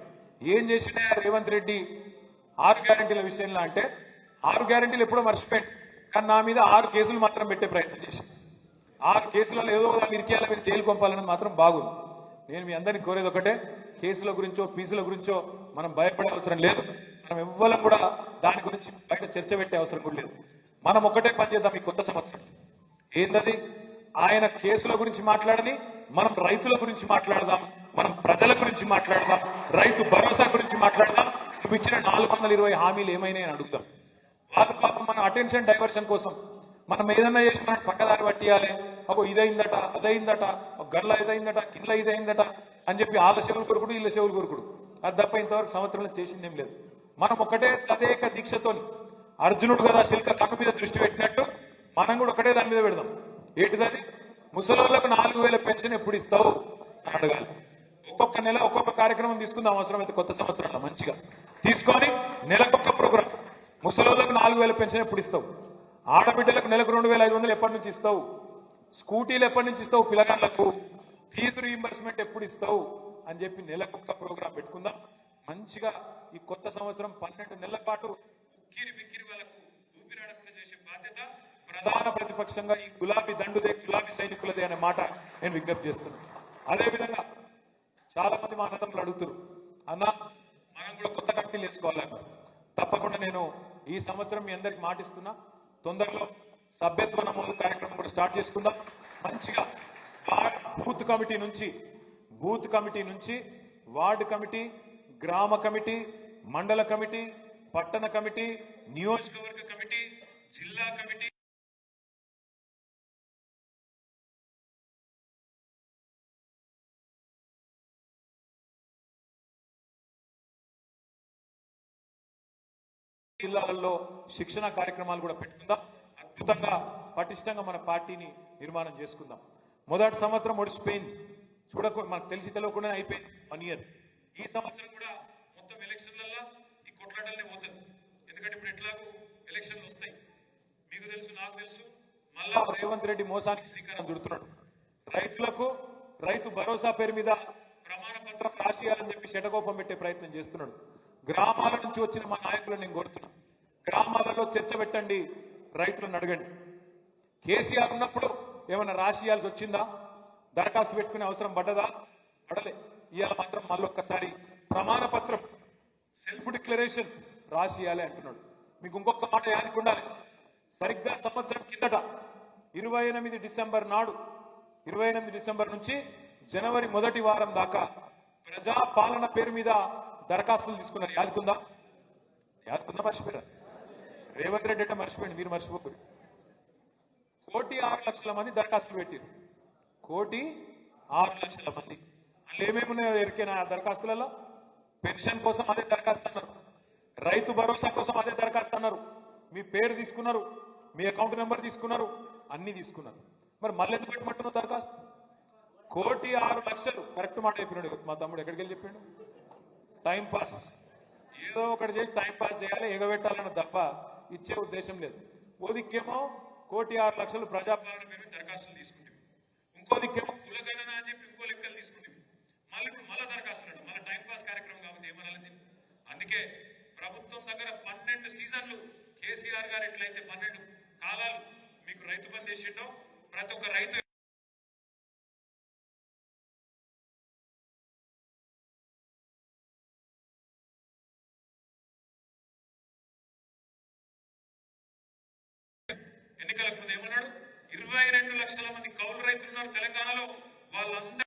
ఏం చేసినా రేవంత్ రెడ్డి 6 గ్యారెంటీల విషయంలో అంటే 6 గ్యారెంటీలు ఎప్పుడో మర్చిపోయాడు. కానీ నా మీద 6 కేసులు మాత్రం పెట్టే ప్రయత్నం చేసి 6 కేసులలో ఏదో ఇరికేయాల మీరు జైలు పంపాలని మాత్రం బాగుంది. నేను మీ అందరినీ కోరేది ఒకటే, కేసుల గురించో ఫీజుల గురించో మనం భయపడే అవసరం లేదు. మనం ఎవ్వరం కూడా దాని గురించి బయట చర్చ పెట్టే అవసరం కూడా లేదు. మనం ఒకటే పని చేద్దాం ఈ కొత్త సంవత్సరం. ఏంటది? ఆయన కేసుల గురించి మాట్లాడని, మనం రైతుల గురించి మాట్లాడదాం, మనం ప్రజల గురించి మాట్లాడదాం, రైతు భరోసా గురించి మాట్లాడదాం. నువ్వు ఇచ్చిన 420 హామీలు ఏమైనా అని అడుగుదాం. వాళ్ళు పాపం మన అటెన్షన్ డైవర్షన్ కోసం మనం ఏదన్నా చేసి మనం పక్కదారి పట్టియాలి, ఒక ఇదైందట అదైందట, ఒక గర్ల ఇదైందట కింద ఇదైందట అని చెప్పి వాళ్ళ చెవులు కొరుకుడు వీళ్ళ చెవులు కొరుకుడు. అది తప్ప ఇంతవరకు సంవత్సరంలో చేసిందేం లేదు. మనం ఒకటే తదేక దీక్షతోని అర్జునుడు కదా శిల్క కన్ను మీద దృష్టి పెట్టినట్టు మనం కూడా ఒకటే దాని మీద పెడదాం. ఏంటిది? ముసలోళ్లకు 4000 పెన్షన్ ఎప్పుడు ఇస్తావు అని అడగాలి. ఒక్కొక్క నెల ఒక్కొక్క కార్యక్రమం తీసుకుందాం అవసరమైతే కొత్త సంవత్సరంలో మంచిగా తీసుకొని నెలకొక్క ప్రోగ్రాం. ముసలోళ్లకు 4000 పెన్షన్ ఎప్పుడు ఇస్తావు? ఆడబిడ్డలకు నెలకు 2500 ఎప్పటి నుంచి ఇస్తావు? స్కూటీలు ఎప్పటి నుంచి ఇస్తావు? పిల్లగాళ్లకు ఫీజు రీయింబర్స్మెంట్ ఎప్పుడు ఇస్తావు అని చెప్పి నెలకొక్క ప్రోగ్రాం పెట్టుకుందాం. మంచిగా ఈ కొత్త సంవత్సరం 12 నెలల పాటు ఉక్కిరి బిక్కిరి వాళ్ళకు ఊపిరాడకుండా చేసే బాధ్యత ప్రధాన ప్రతిపక్షంగా ఈ గులాబీ దండుదే గులాబీ సైనికులదే అనే మాట నేను విజ్ఞప్తి చేస్తున్నాను. అదేవిధంగా చాలా మంది మా అన్నదమ్ములు అడుగుతారు, అన్న మనం కూడా కొత్త కమిటీలు వేసుకోవాలన్న. తప్పకుండా నేను ఈ సంవత్సరం మీ అందరికి మాటిస్తున్నా, తొందరలో సభ్యత్వ నమోదు కార్యక్రమం కూడా స్టార్ట్ చేసుకుందాం. మంచిగా బూత్ కమిటీ నుంచి వార్డు కమిటీ, గ్రామ కమిటీ, మండల కమిటీ, పట్టణ కమిటీ, నియోజకవర్గ కమిటీ, జిల్లా కమిటీ, జిల్లాలలో శిక్షణ కార్యక్రమాలు కూడా పెట్టుకుందాం. అద్భుతంగా పటిష్టంగా మన పార్టీని నిర్మాణం చేసుకుందాం. మొదటి సంవత్సరం ఒడిసిపోయింది, మనకు తెలిసి తెలియకుండా అయిపోయింది 1 ఇయర్. ఈ సంవత్సరం కూడా మొత్తం ఎలక్షన్లలో ఈ కొట్లాటలనే పోతుంది. ఎందుకంటే ఇప్పుడు ఎట్లాగూ ఎలక్షన్లు వస్తాయి, మీకు తెలుసు నాకు తెలుసు. మళ్ళా రేవంత్ రెడ్డి మోసానికి శ్రీకారం చుడుతున్నాడు. రైతులకు రైతు భరోసా పేరు మీద ప్రమాణ పత్రం రాసియాలని చెప్పి శటకోపం పెట్టే ప్రయత్నం చేస్తున్నాడు. గ్రామాల నుంచి వచ్చిన మా నాయకులను నేను కోరుతున్నా, గ్రామాలలో చర్చ పెట్టండి, రైతులను అడగండి. కేసీఆర్ ఉన్నప్పుడు ఏమైనా రాసియాల్సి వచ్చిందా? దరఖాస్తు పెట్టుకునే అవసరం పడ్డదా? పడలే. ఇవాళ మాత్రం మళ్ళొక్కసారి ప్రమాణ పత్రం సెల్ఫ్ డిక్లరేషన్ రాసియాలి అంటున్నాడు. మీకు ఇంకొక మాట యాదికి ఉండాలి. సరిగ్గా సంవత్సరం కిందట 28 డిసెంబర్ నాడు, 28 డిసెంబర్ నుంచి జనవరి మొదటి వారం దాకా ప్రజాపాలన పేరు మీద దరఖాస్తులు తీసుకున్నారు. యాదుకుందా? మర్చిపోయారు. రేవంత్ రెడ్డి అంటే మర్చిపోయింది, మీరు మర్చిపోకూడదు. 1,06,00,000 మంది దరఖాస్తులు పెట్టారు. 1,06,00,000 మంది. అందులో ఏమేమి ఉన్నాయో ఎరికైనా దరఖాస్తులలో? పెన్షన్ కోసం అదే దరఖాస్తు అన్నారు, రైతు భరోసా కోసం అదే దరఖాస్తు అన్నారు, మీ పేరు తీసుకున్నారు, మీ అకౌంట్ నెంబర్ తీసుకున్నారు, అన్ని తీసుకున్నారు. మరి మళ్ళీ ఎందుకు పెట్టమంటున్నారు దరఖాస్తు? 1,06,00,000. కరెక్ట్ మాట చెప్పినాడు మా తమ్ముడు. ఎక్కడికి వెళ్ళి చెప్పిండు? టైం పాస్, ఏదో ఒకటి చేసి టైం పాస్ చేయాలి, ఎగబెట్టాలన్న తప్ప ఇచ్చే ఉద్దేశం లేదు. ఓదిక్కేమో 1,06,00,000 ప్రజాపాలన పేరు మీద దరఖాస్తులు తీసుకుంటాం. ఇంకో దిక్కేమో కులగణన అని చెప్పి ఇంకో లెక్కలు తీసుకుంటాం. మళ్ళీ దరఖాస్తులు మళ్ళీ టైం పాస్ కార్యక్రమం కాబట్టి ఏమనాలి. అందుకే ప్రభుత్వం దగ్గర 12 సీజన్లు కేసీఆర్ గారు ఎట్లయితే 12 కాలాలు మీకు రైతు బంధు చేసిండో ప్రతి ఒక్క రైతు ఎన్నికలకు ముందు ఏమన్నాడు, 22 లక్షల మంది కౌలు రైతులు ఉన్నారు తెలంగాణలో. వాళ్ళందరూ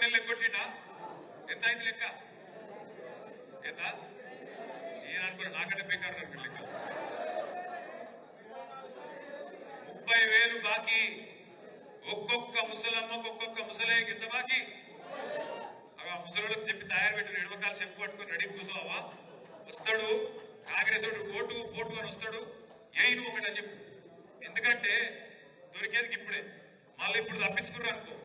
నెలలు ఎగ్గొట్టిండా? ఎంత అయింది లెక్క? ఎంత? నేను అనుకున్నా నాకంటే బేకారు లెక్క. 30,000 బాకీ. ఒక్కొక్క ముసలమ్మకు ఒక్కొక్క ముసలయ్యకి ఎంత బాకీ? ఆ ముసలికి చెప్పి తయారు పెట్టిన ఎడమకాలు చెప్పు పట్టుకుని రెడీ కూర్చోవా? వస్తాడు కాంగ్రెస్ ఓటు పోటు అని వస్తాడు. నువ్వు ఒకటి అని చెప్పు. ఎందుకంటే దొరికేది ఇప్పుడే, మళ్ళీ ఇప్పుడు తప్పించుకున్నారు అనుకో.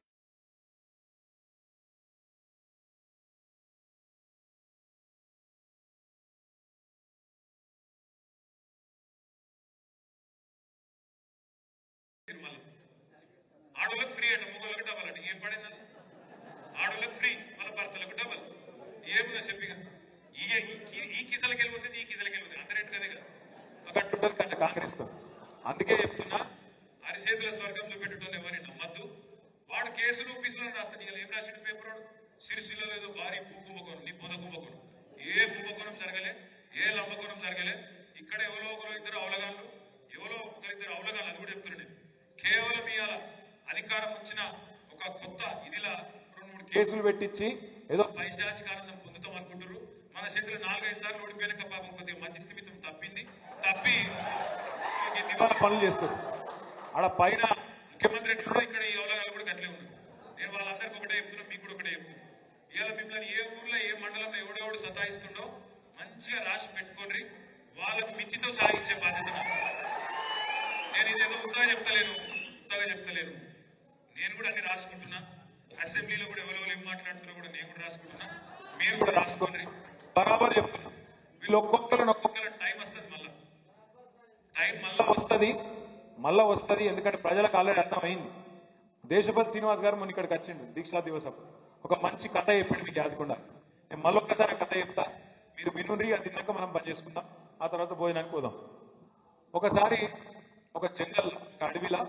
ఆడోళ్ళకి ఫ్రీ అంట, మొగోళ్ళకి డబల్ అంట. ఏం పడిందని ఆడోళ్ళకి ఫ్రీ, మళ్ళీ భర్తలకు డబల్. ఏమున్నా చెప్పిగా ఈ కిసలకి వెళ్ళిపోతుంది, ఈ కిసలకి వెళ్ళిపోతుంది. అంత రేటు కదే కదా అట్లుంటుంది కదా కాంగ్రెస్ తో. అందుకే చెప్తున్నా, అరిచేతుల స్వర్గం చూపెట్టడం ఎవరిని నమ్మద్దు. వాడు కేసులు పీసులను రాస్తాడు. ఇక ఏం రాసిన పేపర్ వాడు సిరిసిల్లలో ఏదో భారీ భూ కుంభకోణం, నీ పొద కుంభకోణం. ఏ కుంభకోణం జరగలే, ఏ లంబకోణం జరగలే. ఇక్కడ ఎవరో ఒకరు ఇద్దరు అవలగాళ్ళు, ఎవరో ఒకరిద్దరు అవలగాళ్ళు. అది కూడా చెప్తున్నాడు నేను. కేవలం ఇవాళ అధికారం వచ్చిన ఒక కొత్త ఇదిలా 2-3 కేసులు పెట్టించి ఏదో పైశాచిక ఆనందం పొందుతాం అనుకుంటారు. మన చేతిలో 4-5 సార్లు ఓడిపోయినాక పాపం కొద్దిగా మంచి స్థిమితం తప్పి దివాళ పనులు చేస్తారు. ఆడ పైన ముఖ్యమంత్రి ఎట్లున్నా ఇక్కడ ఈ అవలగాలు కూడా గట్లే ఉన్నారు. నేను వాళ్ళందరికీ ఒకటే చెప్తున్నా, మీకు కూడా ఒకటే చెప్తున్నా. ఇవాళ మిమ్మల్ని ఏ ఊర్లో ఏ మండలంలో ఎవడెవడు సతాయిస్తుండో మంచిగా రాసి పెట్టుకోండి. వాళ్ళకు మితితో సాగించే బాధ్యత. నేను ఇదేదో ఉత్తగా చెప్తలేను. నేను కూడా అన్ని రాసుకుంటున్నా. అసెంబ్లీలో కూడా ఎవరెవరు ఏం మాట్లాడుతున్నా కూడా నేను కూడా రాసుకుంటున్నా. మీరు కూడా రాసుకోండి. బరాబర్ చెప్తున్నా. వీళ్ళు ఒక్కొక్కరు టైం వస్తుంది, మళ్ళా వస్తుంది. ఎందుకంటే ప్రజలకు ఆల్రెడీ అర్థమైంది. దేశపతి శ్రీనివాస్ గారు మొన్న ఇక్కడికి వచ్చిండు దీక్షా దివస్ అప్పుడు. ఒక మంచి కథ చెప్పిండు మీకు యాదకుండా. నేను మళ్ళొక్కసారి కథ చెప్తా, మీరు వినుండ్రి. అది తిన్నాక మనం పని చేసుకుందాం. ఆ తర్వాత భోజనానికి పోదాం. ఒకసారి ఒక జంగల్ అడవిలా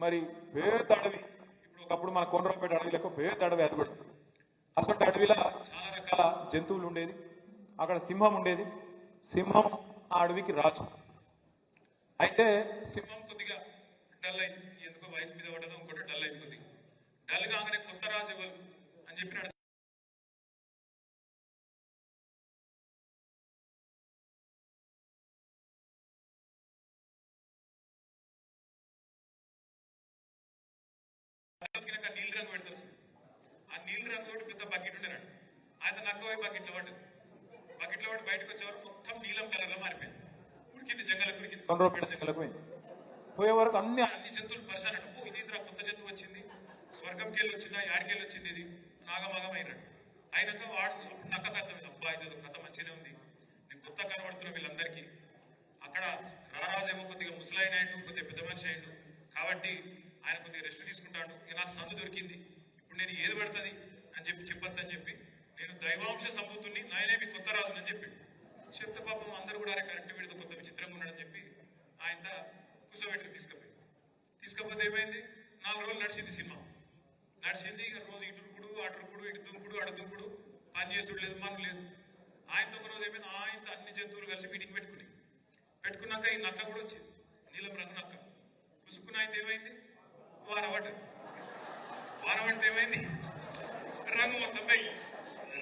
మరి పేద అడవి, ఇప్పుడు ఒకప్పుడు మన కొండరావుపేట అడవిలకు పేద అడవి, అది కూడా అసలు అడవిలో చాలా రకాల జంతువులు ఉండేది. అక్కడ సింహం ఉండేది. సింహం ఆ అడవికి రాజు. అయితే సింహం కొద్దిగా డల్ అయింది, ఎందుకో వయసు మీద పడ్డదో ఇంకోటి డల్ అయింది. కొద్దిగా డల్ కాగానే కొత్త రాజు ఎవరు అని చెప్పి నడుస్తుంది. నీళ్ళు రంగు పెడతారు. ఆ నీళ్ళు రంగు తోటి పెద్ద బకెట్ ఉండేనాడు. ఆయన నక్కవై బకెట్లో పడ్డది. బకెట్లో పడి బయటకు వచ్చేవారు మొత్తం నీలం కలర్ లో మారిపోయింది. ఉడికింది, జంగలకు ఉడికింది, కొండరావుపేట జంగలకు పోయింది. పోయే వరకు అన్ని జంతువులు పరిశానట్టు, ఇది ఇతర కొత్త జంతువు వచ్చింది, స్వర్గంకి వెళ్ళి వచ్చిందా, యాడికెళ్ళి వచ్చింది, ఇది నాగమాగం అయినాడు. అయినాక వాడు అప్పుడు నక్క అర్థమైంది, అబ్బా ఇదేదో కథ మంచిగానే ఉంది, నేను కొత్త కనబడుతున్నా వీళ్ళందరికీ. అక్కడ రారాజేమో కొద్దిగా ముసలాయన అయ్యిండు, కొద్దిగా పెద్ద మనిషి అయ్యిండు, కాబట్టి ఆయన కొద్దిగా రెస్ట్ తీసుకుంటాడు. ఇక నాకు సందు దొరికింది, ఇప్పుడు నేను ఏది పడుతుంది అని చెప్పచ్చు అని చెప్పి, నేను దైవాంశ సంభూతుని, నాయనేమి కొత్త రాజుని అని చెప్పి చెప్తే పాపం అందరూ కూడా కరెక్ట్ వీడితో కొత్త విచిత్రంగా ఉన్నాడని చెప్పి ఆయన కూర్చోబెట్టి తీసుకపోతే ఏమైంది, 4 రోజులు నడిచింది సినిమా. నడిచింది. ఇక రోజు ఇటు దుంకుడు, అటు దుంకుడు, ఇటు దుంకుడు, అటు దుంకుడు, పని చేసుడు లేదు, మనం లేదు. ఆయనతో ఒక రోజు ఏమైంది, ఆయనతో అన్ని జంతువులు కలిసి మీటింగ్ పెట్టుకున్నాక ఈ నక్క కూడా వచ్చింది, నీలం రంగు నక్క. పుసుకున్న ఆయన ఏమైంది, వారపడితే ఏమైంది, రంగు మొత్తం పోయి.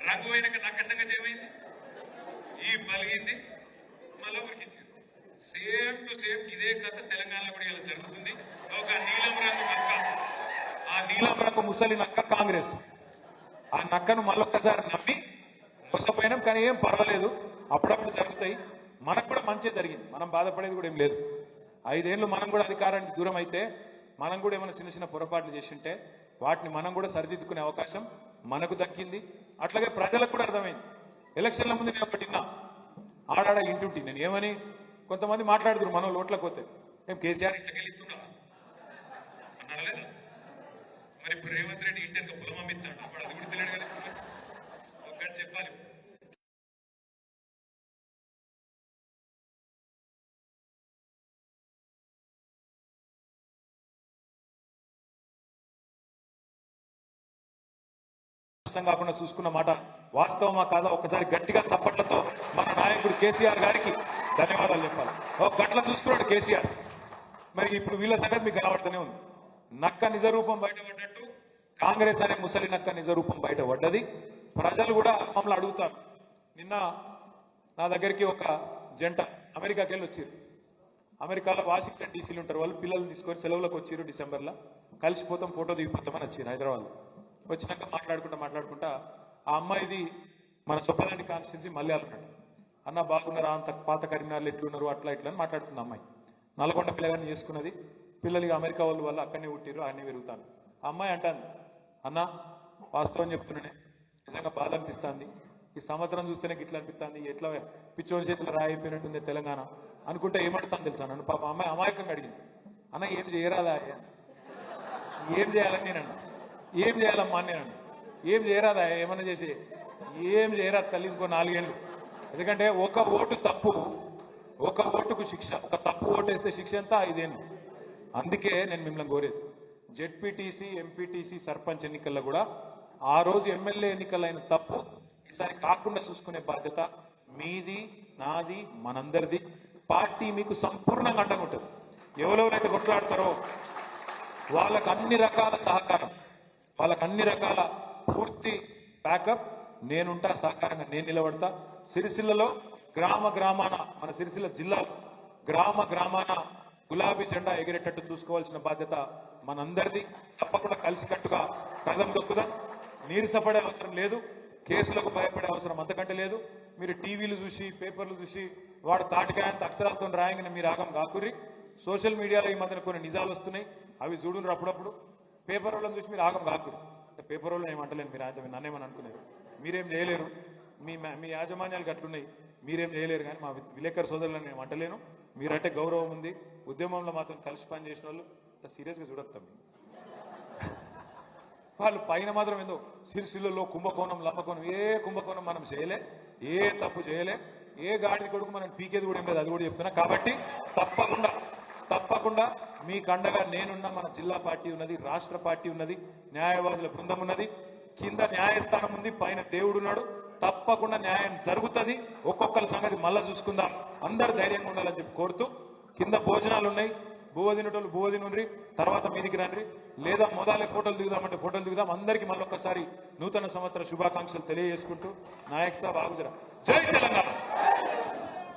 రంగు అయినాక నక్క సంగతి ఏమైంది, ఈ బలిగింది, మళ్ళీ ఉరికించింది. సేమ్ టు సేమ్ ఇదే కథ తెలంగాణలో కూడా ఇలా జరుగుతుంది. ఒక నీలం రంగు నక్క, ఆ నీలం రంగు ముసలి నక్క కాంగ్రెస్. ఆ నక్కను మళ్ళొక్కసారి నమ్మి మోసపోయినాం. కానీ ఏం పర్వాలేదు, అప్పుడప్పుడు జరుగుతాయి, మనకు కూడా మంచి జరిగింది, మనం బాధపడేది కూడా ఏం లేదు. 5 ఏళ్ళు మనం కూడా అధికారానికి దూరం అయితే, మనం కూడా ఏమైనా చిన్న చిన్న పొరపాట్లు చేసింటే వాటిని మనం కూడా సరిదిద్దుకునే అవకాశం మనకు దక్కింది. అట్లాగే ప్రజలకు కూడా అర్థమైంది. ఎలక్షన్ల ముందు నేను ఒకటి విన్నా, ఆడాడ ఇంటుంటి నేను ఏమని కొంతమంది మాట్లాడుతున్నారు, మన ఓట్లకు పోతే ఏం కేసీఆర్ ఇంట్లోకి వెళ్ళిస్తున్నావా అన్నారా లేదా? మరి ఇప్పుడు రేవంత్ రెడ్డి ఇంటి ఇంకా పొలం అమ్మిస్తాడు, అప్పుడు అది కూడా తెలియదు కదా. ఒక్కటి చెప్పాలి, కాకుండా చూసుకున్న మాట వాస్తవమా కాదా ఒకసారి గట్టిగా సప్పట్లతో మన నాయకుడు కేసీఆర్ గారికి ధన్యవాదాలు చెప్పాలి. ఒక గట్ల చూసుకున్నాడు కేసీఆర్. మరి ఇప్పుడు వీళ్ళ సంగతి మీకు కనబడుతూనే ఉంది. నక్క నిజరూపం బయటపడ్డట్టు కాంగ్రెస్ అనే ముసలి నక్క నిజరూపం బయటపడ్డది. ప్రజలు కూడా మమ్మల్ని అడుగుతారు. నిన్న నా దగ్గరికి ఒక జంట అమెరికాకి వెళ్ళి వచ్చారు. అమెరికాలో వాషింగ్టన్ డీసీలు ఉంటారు, వాళ్ళు పిల్లలు తీసుకొని సెలవులకు వచ్చారు. డిసెంబర్లో కలిసిపోతాం, ఫోటో దిగిపోతామని వచ్చారు హైదరాబాద్. వచ్చినాక మాట్లాడుకుంటా ఆ అమ్మాయిది మన చొప్పదండి కాన్స్టిట్యున్సీ మల్యాలు ఉన్నట్టు. అన్న బాగున్నారా, అంత పాత కరీంనగర్లు ఎట్లున్నారు, అట్లా ఇట్లా అని మాట్లాడుతుంది అమ్మాయి. నల్గొండ పిల్లగాన్ని చేసుకున్నది, పిల్లలు అమెరికా వాళ్ళు అక్కడనే పుట్టిరు, అన్నీ పెరుగుతాను. ఆ అమ్మాయి అంటాను, అన్న వాస్తవం చెప్తున్నానే, నిజంగా బాధ అనిపిస్తుంది, ఈ సంవత్సరం చూస్తేనే గిట్లా అనిపిస్తుంది, ఎట్లా పిచ్చోని చేతులు రాయిపోయినట్టుంది తెలంగాణ అనుకుంటే ఏమంటాను తెలుసా నన్ను. పాప అమ్మాయి అమాయకంగా అడిగింది, అన్న ఏం చేయరాదా, ఏం చేయాలని నేనన్నా, ఏం చేయాలమ్మా అని నేనన్నా, ఏం చేయరాదా, ఏమన్నా చేసి ఏం చేయరాదు తల్లి, ఇంకో 4 ఏళ్ళు. ఎందుకంటే ఒక ఓటు తప్పు, ఒక ఓటుకు శిక్ష, ఒక తప్పు ఓటు వేస్తే శిక్ష ఎంత, 5 ఏళ్ళు. అందుకే నేను మిమ్మల్ని కోరేది, జెడ్పీటీసీ, ఎంపీటీసీ, సర్పంచ్ ఎన్నికల్లో కూడా ఆ రోజు ఎమ్మెల్యే ఎన్నికలైన తప్పు ఈసారి కాకుండా చూసుకునే బాధ్యత మీది, నాది, మనందరిది. పార్టీ మీకు సంపూర్ణంగా అండగా ఉంటుంది. ఎవరెవరైతే కొట్లాడతారో వాళ్ళకు అన్ని రకాల సహకారం, వాళ్ళకు అన్ని రకాల పూర్తి బ్యాకప్ నేనుంటా, సహకారంగా నేను నిలబడతా. సిరిసిల్లలో గ్రామాన, మన సిరిసిల్ల జిల్లాలో గ్రామాన గులాబీ జెండా ఎగిరేటట్టు చూసుకోవాల్సిన బాధ్యత మనందరిది. తప్పకుండా కలిసికట్టుగా కదం దొక్కుదాం. నీరసపడే అవసరం లేదు, కేసులకు భయపడే అవసరం అంతకంటే లేదు. మీరు టీవీలు చూసి, పేపర్లు చూసి వాడు తాటికాయంత అక్షరాలతో రాయంగానే మీరు ఆగం కాకుర్రి. సోషల్ మీడియాలో ఈ మధ్యన కొన్ని నిజాలు వస్తున్నాయి, అవి చూడున్నారు అప్పుడప్పుడు. పేపర్ వాళ్ళని చూసి మీరు ఆగం కాకుర్రి. పేపర్ వాళ్ళు ఏమంటలేను, మీరు ఆయన నన్నేమని అనుకునేది, మీరేం చేయలేరు, మీ యాజమాన్యాలు అట్లున్నాయి, మీరేం చేయలేరు. కానీ మా విలేకరు సోదరులను నేను అంటలేను. మీరంటే గౌరవం ఉంది, ఉద్యమంలో మాత్రం కలిసి పని చేసిన వాళ్ళు సీరియస్గా చూడొస్తాం. వాళ్ళు పైన మాత్రం ఏందో సిరిసిల్లలో కుంభకోణం, లంబకోణం, ఏ కుంభకోణం మనం చేయలే, ఏ తప్పు చేయలే. ఏ గాడిది కొడుకు మనం పీకేది కూడా ఏం లేదు, అది కూడా చెప్తున్నా. కాబట్టి తప్పకుండా మీకు అండగా నేనున్నా. మన జిల్లా పార్టీ ఉన్నది, రాష్ట్ర పార్టీ ఉన్నది, న్యాయవాదుల బృందం ఉన్నది, కింద న్యాయస్థానం ఉంది, పైన దేవుడు ఉన్నాడు. తప్పకుండా న్యాయం జరుగుతుంది. ఒక్కొక్కరి సంగతి మళ్ళా చూసుకుందాం. అందరు ధైర్యంగా ఉండాలని చెప్పి కోరుతూ, కింద భోజనాలు ఉన్నాయి, బువ్వ తినేటోళ్ళు బువ్వ తినుండ్రి, తర్వాత మీదికి రండి. లేదా మొదలే ఫోటోలు దిగుదామంటే ఫోటోలు దిగుదాం. అందరికీ మళ్ళొక్కసారి నూతన సంవత్సర శుభాకాంక్షలు తెలియజేసుకుంటూ నాయక్ సాబ్ ఆగుజరా. జై తెలంగాణ.